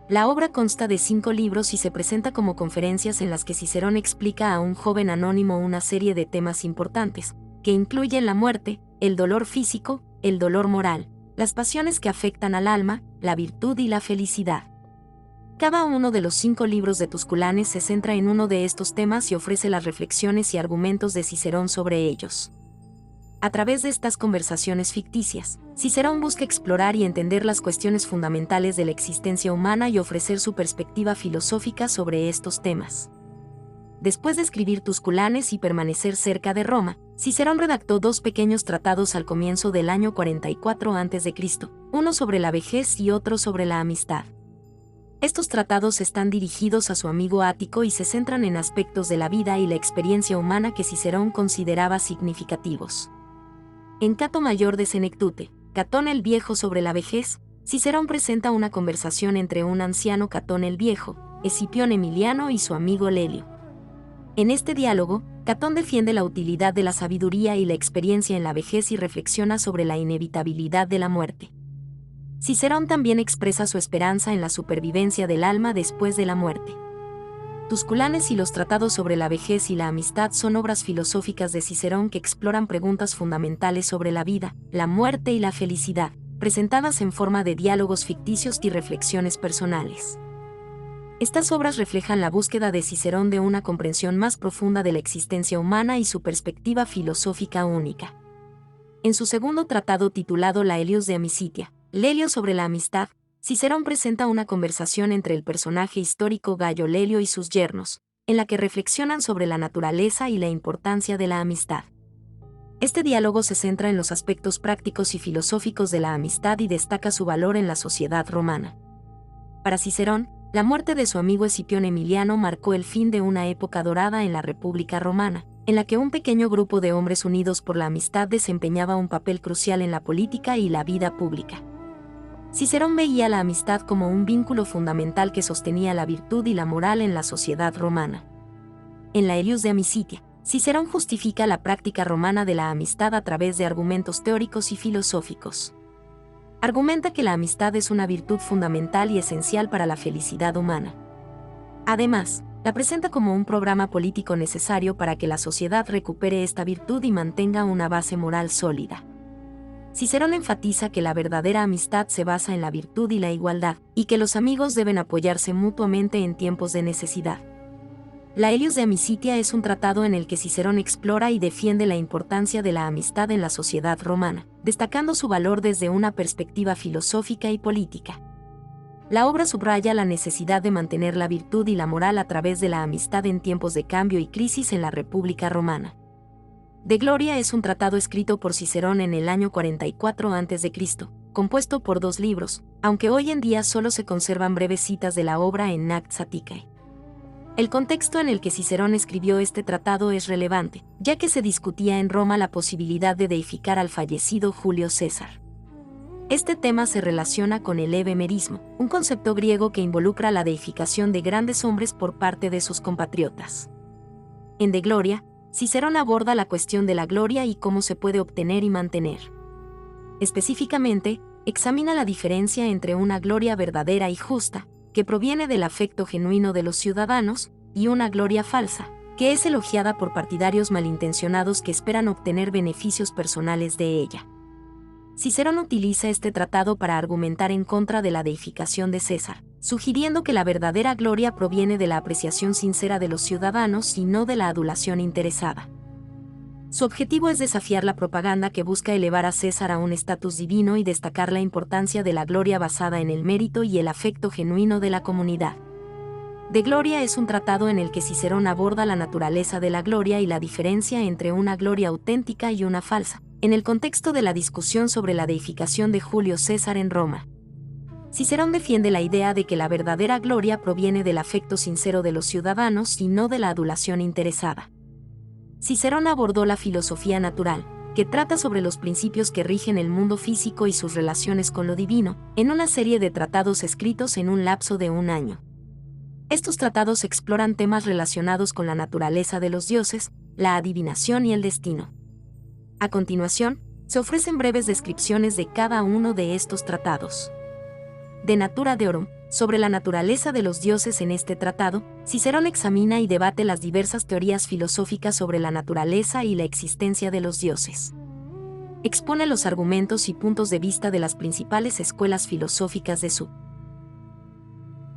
La obra consta de 5 libros y se presenta como conferencias en las que Cicerón explica a un joven anónimo una serie de temas importantes, que incluyen la muerte, el dolor físico, el dolor moral, las pasiones que afectan al alma, la virtud y la felicidad. Cada uno de los 5 libros de Tusculanes se centra en uno de estos temas y ofrece las reflexiones y argumentos de Cicerón sobre ellos. A través de estas conversaciones ficticias, Cicerón busca explorar y entender las cuestiones fundamentales de la existencia humana y ofrecer su perspectiva filosófica sobre estos temas. Después de escribir Tusculanes y permanecer cerca de Roma, Cicerón redactó 2 pequeños tratados al comienzo del año 44 a.C., uno sobre la vejez y otro sobre la amistad. Estos tratados están dirigidos a su amigo Ático y se centran en aspectos de la vida y la experiencia humana que Cicerón consideraba significativos. En Cato Mayor de Senectute, Catón el Viejo sobre la vejez, Cicerón presenta una conversación entre un anciano Catón el Viejo, Escipión Emiliano y su amigo Lelio. En este diálogo, Catón defiende la utilidad de la sabiduría y la experiencia en la vejez y reflexiona sobre la inevitabilidad de la muerte. Cicerón también expresa su esperanza en la supervivencia del alma después de la muerte. Tusculanes y los tratados sobre la vejez y la amistad son obras filosóficas de Cicerón que exploran preguntas fundamentales sobre la vida, la muerte y la felicidad, presentadas en forma de diálogos ficticios y reflexiones personales. Estas obras reflejan la búsqueda de Cicerón de una comprensión más profunda de la existencia humana y su perspectiva filosófica única. En su segundo tratado titulado Laelius de Amicitia, Lelio sobre la amistad, Cicerón presenta una conversación entre el personaje histórico Gayo Lelio y sus yernos, en la que reflexionan sobre la naturaleza y la importancia de la amistad. Este diálogo se centra en los aspectos prácticos y filosóficos de la amistad y destaca su valor en la sociedad romana. Para Cicerón, la muerte de su amigo Escipión Emiliano marcó el fin de una época dorada en la República Romana, en la que un pequeño grupo de hombres unidos por la amistad desempeñaba un papel crucial en la política y la vida pública. Cicerón veía la amistad como un vínculo fundamental que sostenía la virtud y la moral en la sociedad romana. En Laelius de Amicitia, Cicerón justifica la práctica romana de la amistad a través de argumentos teóricos y filosóficos. Argumenta que la amistad es una virtud fundamental y esencial para la felicidad humana. Además, la presenta como un programa político necesario para que la sociedad recupere esta virtud y mantenga una base moral sólida. Cicerón enfatiza que la verdadera amistad se basa en la virtud y la igualdad, y que los amigos deben apoyarse mutuamente en tiempos de necesidad. Laelius de Amicitia es un tratado en el que Cicerón explora y defiende la importancia de la amistad en la sociedad romana, destacando su valor desde una perspectiva filosófica y política. La obra subraya la necesidad de mantener la virtud y la moral a través de la amistad en tiempos de cambio y crisis en la República Romana. De Gloria es un tratado escrito por Cicerón en el año 44 a.C., compuesto por 2 libros, aunque hoy en día solo se conservan breves citas de la obra en Acts Atticae. El contexto en el que Cicerón escribió este tratado es relevante, ya que se discutía en Roma la posibilidad de deificar al fallecido Julio César. Este tema se relaciona con el evemerismo, un concepto griego que involucra la deificación de grandes hombres por parte de sus compatriotas. En De Gloria, Cicerón aborda la cuestión de la gloria y cómo se puede obtener y mantener. Específicamente, examina la diferencia entre una gloria verdadera y justa, que proviene del afecto genuino de los ciudadanos, y una gloria falsa, que es elogiada por partidarios malintencionados que esperan obtener beneficios personales de ella. Cicerón utiliza este tratado para argumentar en contra de la deificación de César, sugiriendo que la verdadera gloria proviene de la apreciación sincera de los ciudadanos y no de la adulación interesada. Su objetivo es desafiar la propaganda que busca elevar a César a un estatus divino y destacar la importancia de la gloria basada en el mérito y el afecto genuino de la comunidad. De Gloria es un tratado en el que Cicerón aborda la naturaleza de la gloria y la diferencia entre una gloria auténtica y una falsa, en el contexto de la discusión sobre la deificación de Julio César en Roma. Cicerón defiende la idea de que la verdadera gloria proviene del afecto sincero de los ciudadanos y no de la adulación interesada. Cicerón abordó la filosofía natural, que trata sobre los principios que rigen el mundo físico y sus relaciones con lo divino, en una serie de tratados escritos en un lapso de 1 año. Estos tratados exploran temas relacionados con la naturaleza de los dioses, la adivinación y el destino. A continuación, se ofrecen breves descripciones de cada uno de estos tratados. De Natura Deorum, sobre la naturaleza de los dioses. En este tratado, Cicerón examina y debate las diversas teorías filosóficas sobre la naturaleza y la existencia de los dioses. Expone los argumentos y puntos de vista de las principales escuelas filosóficas de su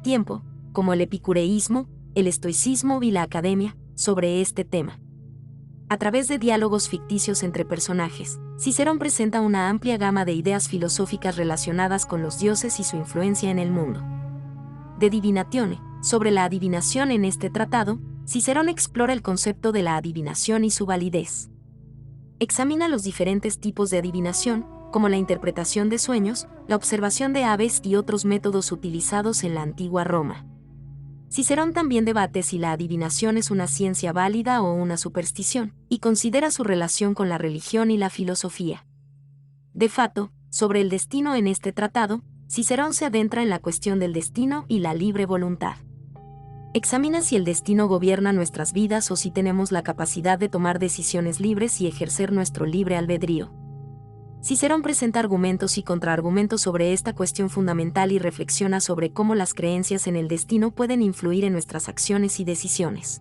tiempo, como el epicureísmo, el estoicismo y la academia, sobre este tema. A través de diálogos ficticios entre personajes, Cicerón presenta una amplia gama de ideas filosóficas relacionadas con los dioses y su influencia en el mundo. De Divinatione, sobre la adivinación. En este tratado, Cicerón explora el concepto de la adivinación y su validez. Examina los diferentes tipos de adivinación, como la interpretación de sueños, la observación de aves y otros métodos utilizados en la antigua Roma. Cicerón también debate si la adivinación es una ciencia válida o una superstición, y considera su relación con la religión y la filosofía. De Fato, sobre el destino. En este tratado, Cicerón se adentra en la cuestión del destino y la libre voluntad. Examina si el destino gobierna nuestras vidas o si tenemos la capacidad de tomar decisiones libres y ejercer nuestro libre albedrío. Cicerón presenta argumentos y contraargumentos sobre esta cuestión fundamental y reflexiona sobre cómo las creencias en el destino pueden influir en nuestras acciones y decisiones.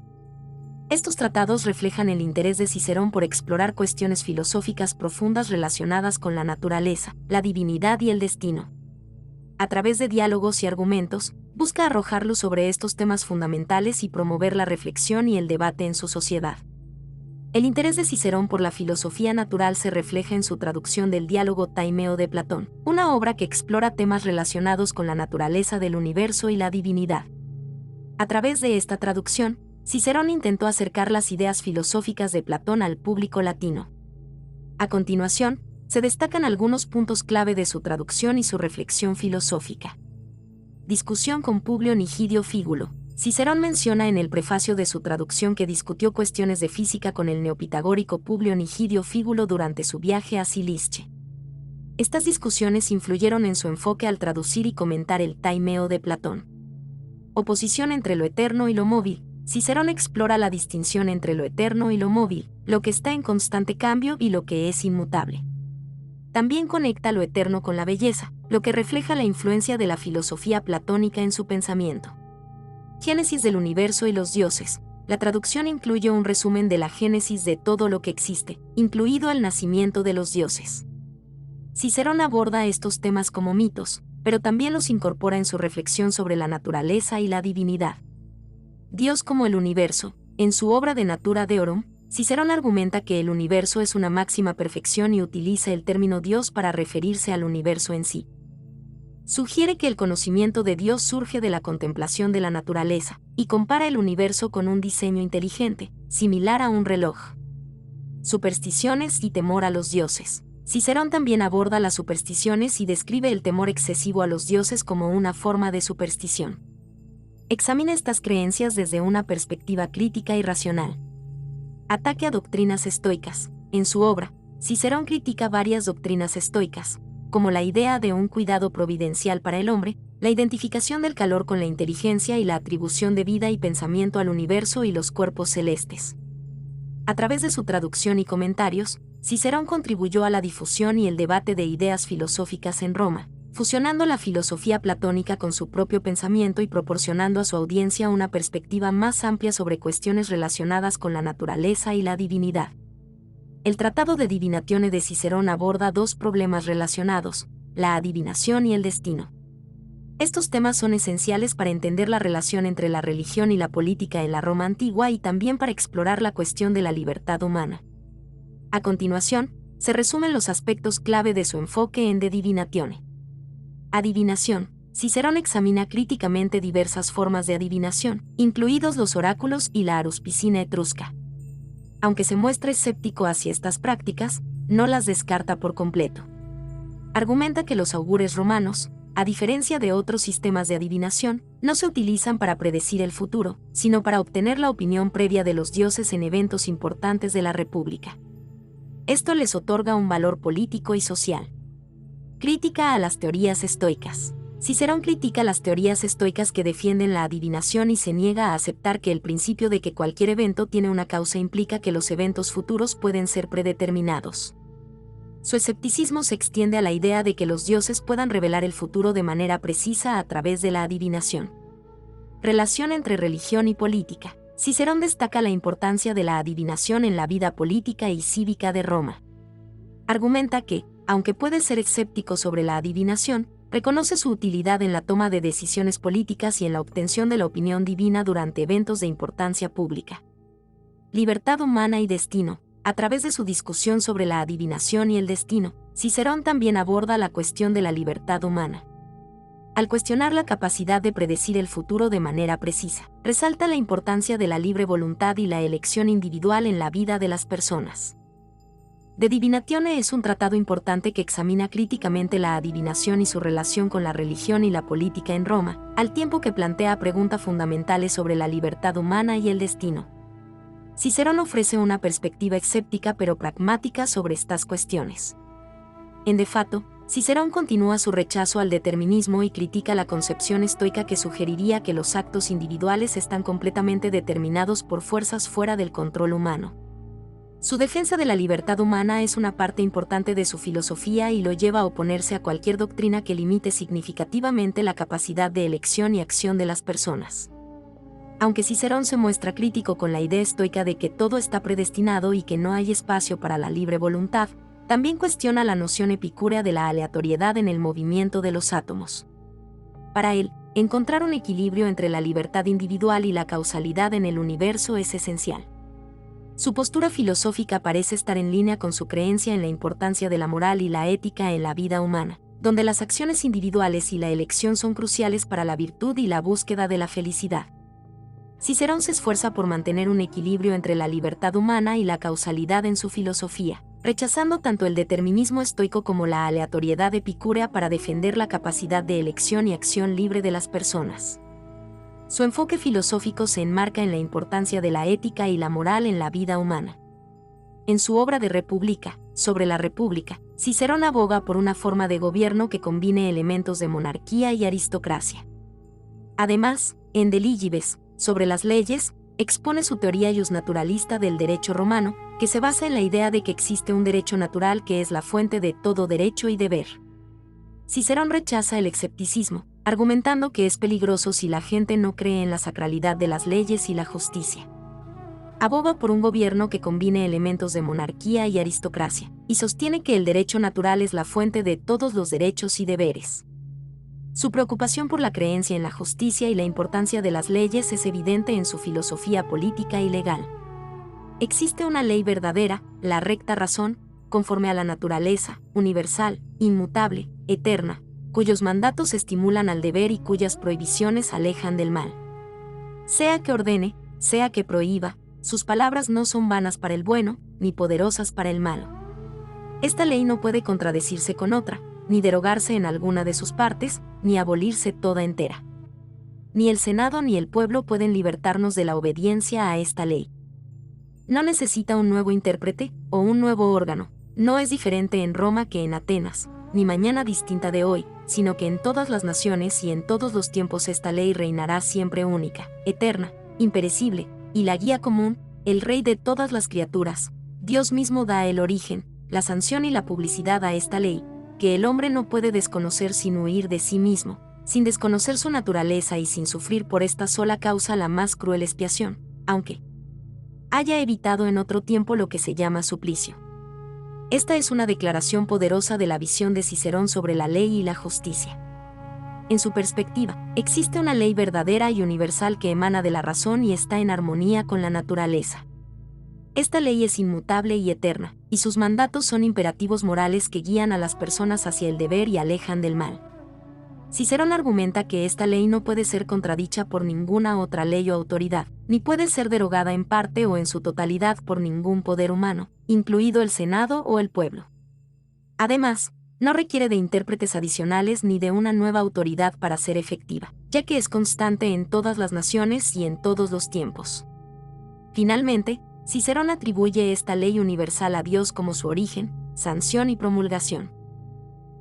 Estos tratados reflejan el interés de Cicerón por explorar cuestiones filosóficas profundas relacionadas con la naturaleza, la divinidad y el destino. A través de diálogos y argumentos, busca arrojar luz sobre estos temas fundamentales y promover la reflexión y el debate en su sociedad. El interés de Cicerón por la filosofía natural se refleja en su traducción del Diálogo Taimeo de Platón, una obra que explora temas relacionados con la naturaleza del universo y la divinidad. A través de esta traducción, Cicerón intentó acercar las ideas filosóficas de Platón al público latino. A continuación, se destacan algunos puntos clave de su traducción y su reflexión filosófica. Discusión con Publio Nigidio Fígulo. Cicerón menciona en el prefacio de su traducción que discutió cuestiones de física con el neopitagórico Publio Nigidio Fígulo durante su viaje a Cilisce. Estas discusiones influyeron en su enfoque al traducir y comentar el Taimeo de Platón. Oposición entre lo eterno y lo móvil. Cicerón explora la distinción entre lo eterno y lo móvil, lo que está en constante cambio y lo que es inmutable. También conecta lo eterno con la belleza, lo que refleja la influencia de la filosofía platónica en su pensamiento. Génesis del universo y los dioses. La traducción incluye un resumen de la génesis de todo lo que existe, incluido el nacimiento de los dioses. Cicerón aborda estos temas como mitos, pero también los incorpora en su reflexión sobre la naturaleza y la divinidad. Dios como el universo. En su obra De Natura Deorum, Cicerón argumenta que el universo es una máxima perfección y utiliza el término Dios para referirse al universo en sí. Sugiere que el conocimiento de Dios surge de la contemplación de la naturaleza, y compara el universo con un diseño inteligente, similar a un reloj. Supersticiones y temor a los dioses. Cicerón también aborda las supersticiones y describe el temor excesivo a los dioses como una forma de superstición. Examina estas creencias desde una perspectiva crítica y racional. Ataque a doctrinas estoicas. En su obra, Cicerón critica varias doctrinas estoicas, como la idea de un cuidado providencial para el hombre, la identificación del calor con la inteligencia y la atribución de vida y pensamiento al universo y los cuerpos celestes. A través de su traducción y comentarios, Cicerón contribuyó a la difusión y el debate de ideas filosóficas en Roma, fusionando la filosofía platónica con su propio pensamiento y proporcionando a su audiencia una perspectiva más amplia sobre cuestiones relacionadas con la naturaleza y la divinidad. El Tratado de Divinatione de Cicerón aborda dos problemas relacionados, la adivinación y el destino. Estos temas son esenciales para entender la relación entre la religión y la política en la Roma antigua y también para explorar la cuestión de la libertad humana. A continuación, se resumen los aspectos clave de su enfoque en De Divinatione. Adivinación. Cicerón examina críticamente diversas formas de adivinación, incluidos los oráculos y la aruspicina etrusca. Aunque se muestra escéptico hacia estas prácticas, no las descarta por completo. Argumenta que los augures romanos, a diferencia de otros sistemas de adivinación, no se utilizan para predecir el futuro, sino para obtener la opinión previa de los dioses en eventos importantes de la República. Esto les otorga un valor político y social. Crítica a las teorías estoicas. Cicerón critica las teorías estoicas que defienden la adivinación y se niega a aceptar que el principio de que cualquier evento tiene una causa implica que los eventos futuros pueden ser predeterminados. Su escepticismo se extiende a la idea de que los dioses puedan revelar el futuro de manera precisa a través de la adivinación. Relación entre religión y política. Cicerón destaca la importancia de la adivinación en la vida política y cívica de Roma. Argumenta que, aunque puede ser escéptico sobre la adivinación, reconoce su utilidad en la toma de decisiones políticas y en la obtención de la opinión divina durante eventos de importancia pública. Libertad humana y destino. A través de su discusión sobre la adivinación y el destino, Cicerón también aborda la cuestión de la libertad humana. Al cuestionar la capacidad de predecir el futuro de manera precisa, resalta la importancia de la libre voluntad y la elección individual en la vida de las personas. De Divinatione es un tratado importante que examina críticamente la adivinación y su relación con la religión y la política en Roma, al tiempo que plantea preguntas fundamentales sobre la libertad humana y el destino. Cicerón ofrece una perspectiva escéptica pero pragmática sobre estas cuestiones. En De Fato, Cicerón continúa su rechazo al determinismo y critica la concepción estoica que sugeriría que los actos individuales están completamente determinados por fuerzas fuera del control humano. Su defensa de la libertad humana es una parte importante de su filosofía y lo lleva a oponerse a cualquier doctrina que limite significativamente la capacidad de elección y acción de las personas. Aunque Cicerón se muestra crítico con la idea estoica de que todo está predestinado y que no hay espacio para la libre voluntad, también cuestiona la noción epicúrea de la aleatoriedad en el movimiento de los átomos. Para él, encontrar un equilibrio entre la libertad individual y la causalidad en el universo es esencial. Su postura filosófica parece estar en línea con su creencia en la importancia de la moral y la ética en la vida humana, donde las acciones individuales y la elección son cruciales para la virtud y la búsqueda de la felicidad. Cicerón se esfuerza por mantener un equilibrio entre la libertad humana y la causalidad en su filosofía, rechazando tanto el determinismo estoico como la aleatoriedad epicúrea para defender la capacidad de elección y acción libre de las personas. Su enfoque filosófico se enmarca en la importancia de la ética y la moral en la vida humana. En su obra de República, sobre la República, Cicerón aboga por una forma de gobierno que combine elementos de monarquía y aristocracia. Además, en De Legibus, sobre las leyes, expone su teoría iusnaturalista del derecho romano, que se basa en la idea de que existe un derecho natural que es la fuente de todo derecho y deber. Cicerón rechaza el escepticismo, argumentando que es peligroso si la gente no cree en la sacralidad de las leyes y la justicia. Aboga por un gobierno que combine elementos de monarquía y aristocracia, y sostiene que el derecho natural es la fuente de todos los derechos y deberes. Su preocupación por la creencia en la justicia y la importancia de las leyes es evidente en su filosofía política y legal. Existe una ley verdadera, la recta razón, conforme a la naturaleza, universal, inmutable, eterna, cuyos mandatos estimulan al deber y cuyas prohibiciones alejan del mal. Sea que ordene, sea que prohíba, sus palabras no son vanas para el bueno, ni poderosas para el malo. Esta ley no puede contradecirse con otra, ni derogarse en alguna de sus partes, ni abolirse toda entera. Ni el Senado ni el pueblo pueden libertarnos de la obediencia a esta ley. No necesita un nuevo intérprete, o un nuevo órgano, no es diferente en Roma que en Atenas, ni mañana distinta de hoy, sino que en todas las naciones y en todos los tiempos esta ley reinará siempre única, eterna, imperecible, y la guía común, el rey de todas las criaturas. Dios mismo da el origen, la sanción y la publicidad a esta ley, que el hombre no puede desconocer sin huir de sí mismo, sin desconocer su naturaleza y sin sufrir por esta sola causa la más cruel expiación, aunque haya evitado en otro tiempo lo que se llama suplicio. Esta es una declaración poderosa de la visión de Cicerón sobre la ley y la justicia. En su perspectiva, existe una ley verdadera y universal que emana de la razón y está en armonía con la naturaleza. Esta ley es inmutable y eterna, y sus mandatos son imperativos morales que guían a las personas hacia el deber y alejan del mal. Cicerón argumenta que esta ley no puede ser contradicha por ninguna otra ley o autoridad, ni puede ser derogada en parte o en su totalidad por ningún poder humano, incluido el Senado o el pueblo. Además, no requiere de intérpretes adicionales ni de una nueva autoridad para ser efectiva, ya que es constante en todas las naciones y en todos los tiempos. Finalmente, Cicerón atribuye esta ley universal a Dios como su origen, sanción y promulgación.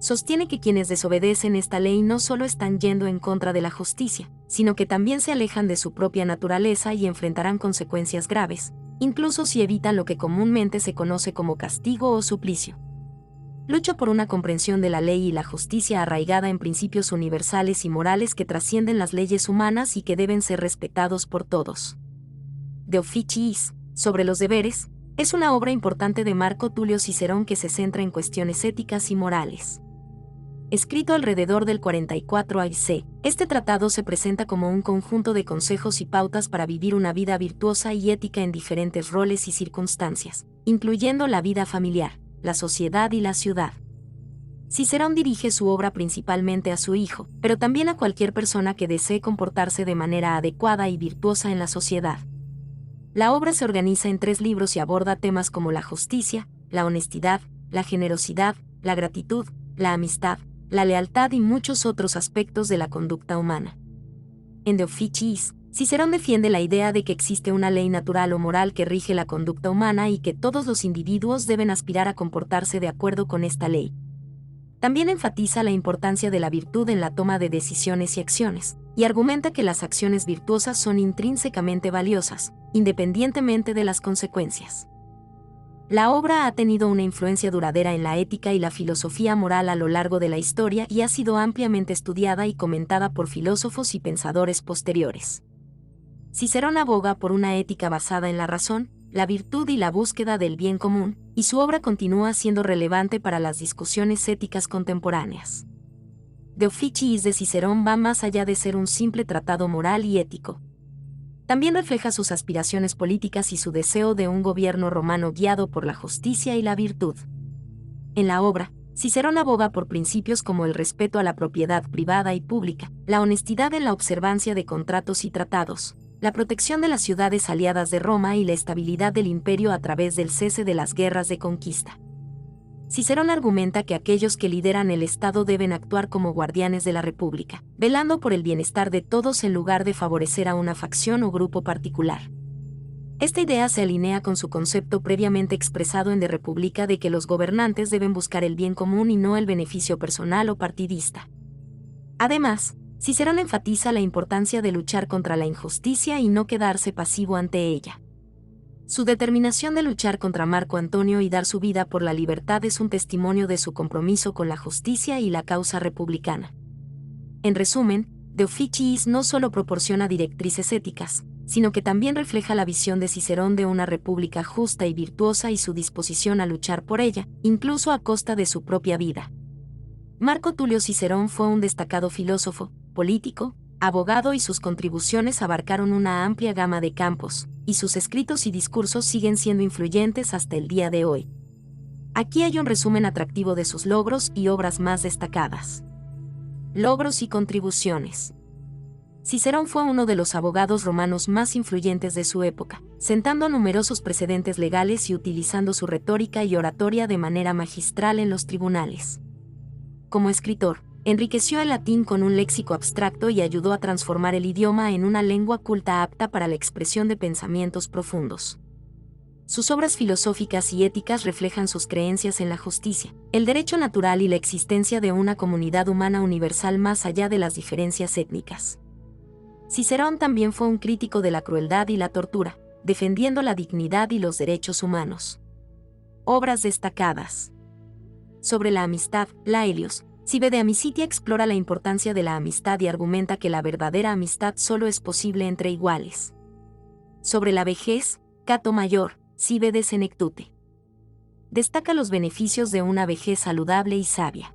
Sostiene que quienes desobedecen esta ley no solo están yendo en contra de la justicia, sino que también se alejan de su propia naturaleza y enfrentarán consecuencias graves, incluso si evitan lo que comúnmente se conoce como castigo o suplicio. Lucha por una comprensión de la ley y la justicia arraigada en principios universales y morales que trascienden las leyes humanas y que deben ser respetados por todos. De Officiis, sobre los deberes, es una obra importante de Marco Tulio Cicerón que se centra en cuestiones éticas y morales. Escrito alrededor del 44 AC, este tratado se presenta como un conjunto de consejos y pautas para vivir una vida virtuosa y ética en diferentes roles y circunstancias, incluyendo la vida familiar, la sociedad y la ciudad. Cicerón dirige su obra principalmente a su hijo, pero también a cualquier persona que desee comportarse de manera adecuada y virtuosa en la sociedad. La obra se organiza en 3 libros y aborda temas como la justicia, la honestidad, la generosidad, la gratitud, la amistad, la lealtad y muchos otros aspectos de la conducta humana. En De Officiis, Cicerón defiende la idea de que existe una ley natural o moral que rige la conducta humana y que todos los individuos deben aspirar a comportarse de acuerdo con esta ley. También enfatiza la importancia de la virtud en la toma de decisiones y acciones, y argumenta que las acciones virtuosas son intrínsecamente valiosas, independientemente de las consecuencias. La obra ha tenido una influencia duradera en la ética y la filosofía moral a lo largo de la historia y ha sido ampliamente estudiada y comentada por filósofos y pensadores posteriores. Cicerón aboga por una ética basada en la razón, la virtud y la búsqueda del bien común, y su obra continúa siendo relevante para las discusiones éticas contemporáneas. De Officiis de Cicerón va más allá de ser un simple tratado moral y ético. También refleja sus aspiraciones políticas y su deseo de un gobierno romano guiado por la justicia y la virtud. En la obra, Cicerón aboga por principios como el respeto a la propiedad privada y pública, la honestidad en la observancia de contratos y tratados, la protección de las ciudades aliadas de Roma y la estabilidad del imperio a través del cese de las guerras de conquista. Cicerón argumenta que aquellos que lideran el Estado deben actuar como guardianes de la República, velando por el bienestar de todos en lugar de favorecer a una facción o grupo particular. Esta idea se alinea con su concepto previamente expresado en De República de que los gobernantes deben buscar el bien común y no el beneficio personal o partidista. Además, Cicerón enfatiza la importancia de luchar contra la injusticia y no quedarse pasivo ante ella. Su determinación de luchar contra Marco Antonio y dar su vida por la libertad es un testimonio de su compromiso con la justicia y la causa republicana. En resumen, De Officiis no solo proporciona directrices éticas, sino que también refleja la visión de Cicerón de una república justa y virtuosa y su disposición a luchar por ella, incluso a costa de su propia vida. Marco Tulio Cicerón fue un destacado filósofo, político, abogado y sus contribuciones abarcaron una amplia gama de campos, y sus escritos y discursos siguen siendo influyentes hasta el día de hoy. Aquí hay un resumen atractivo de sus logros y obras más destacadas. Logros y contribuciones. Cicerón fue uno de los abogados romanos más influyentes de su época, sentando numerosos precedentes legales y utilizando su retórica y oratoria de manera magistral en los tribunales. Como escritor, enriqueció el latín con un léxico abstracto y ayudó a transformar el idioma en una lengua culta apta para la expresión de pensamientos profundos. Sus obras filosóficas y éticas reflejan sus creencias en la justicia, el derecho natural y la existencia de una comunidad humana universal más allá de las diferencias étnicas. Cicerón también fue un crítico de la crueldad y la tortura, defendiendo la dignidad y los derechos humanos. Obras destacadas. Sobre la amistad, Laelius, Cive de Amicitia explora la importancia de la amistad y argumenta que la verdadera amistad solo es posible entre iguales. Sobre la vejez, Cato Mayor, Cive de Senectute. Destaca los beneficios de una vejez saludable y sabia.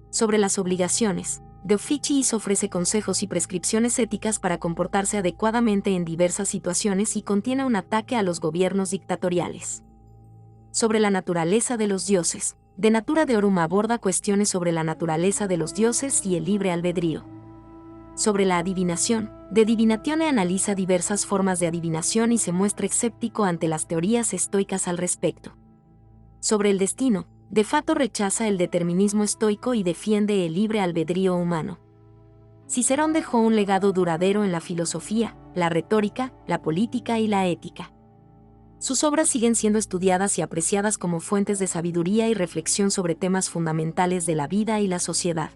Sobre las obligaciones, De Officiis ofrece consejos y prescripciones éticas para comportarse adecuadamente en diversas situaciones y contiene un ataque a los gobiernos dictatoriales. Sobre la naturaleza de los dioses, De Natura Deorum aborda cuestiones sobre la naturaleza de los dioses y el libre albedrío. Sobre la adivinación, De Divinatione analiza diversas formas de adivinación y se muestra escéptico ante las teorías estoicas al respecto. Sobre el destino, De Fato rechaza el determinismo estoico y defiende el libre albedrío humano. Cicerón dejó un legado duradero en la filosofía, la retórica, la política y la ética. Sus obras siguen siendo estudiadas y apreciadas como fuentes de sabiduría y reflexión sobre temas fundamentales de la vida y la sociedad.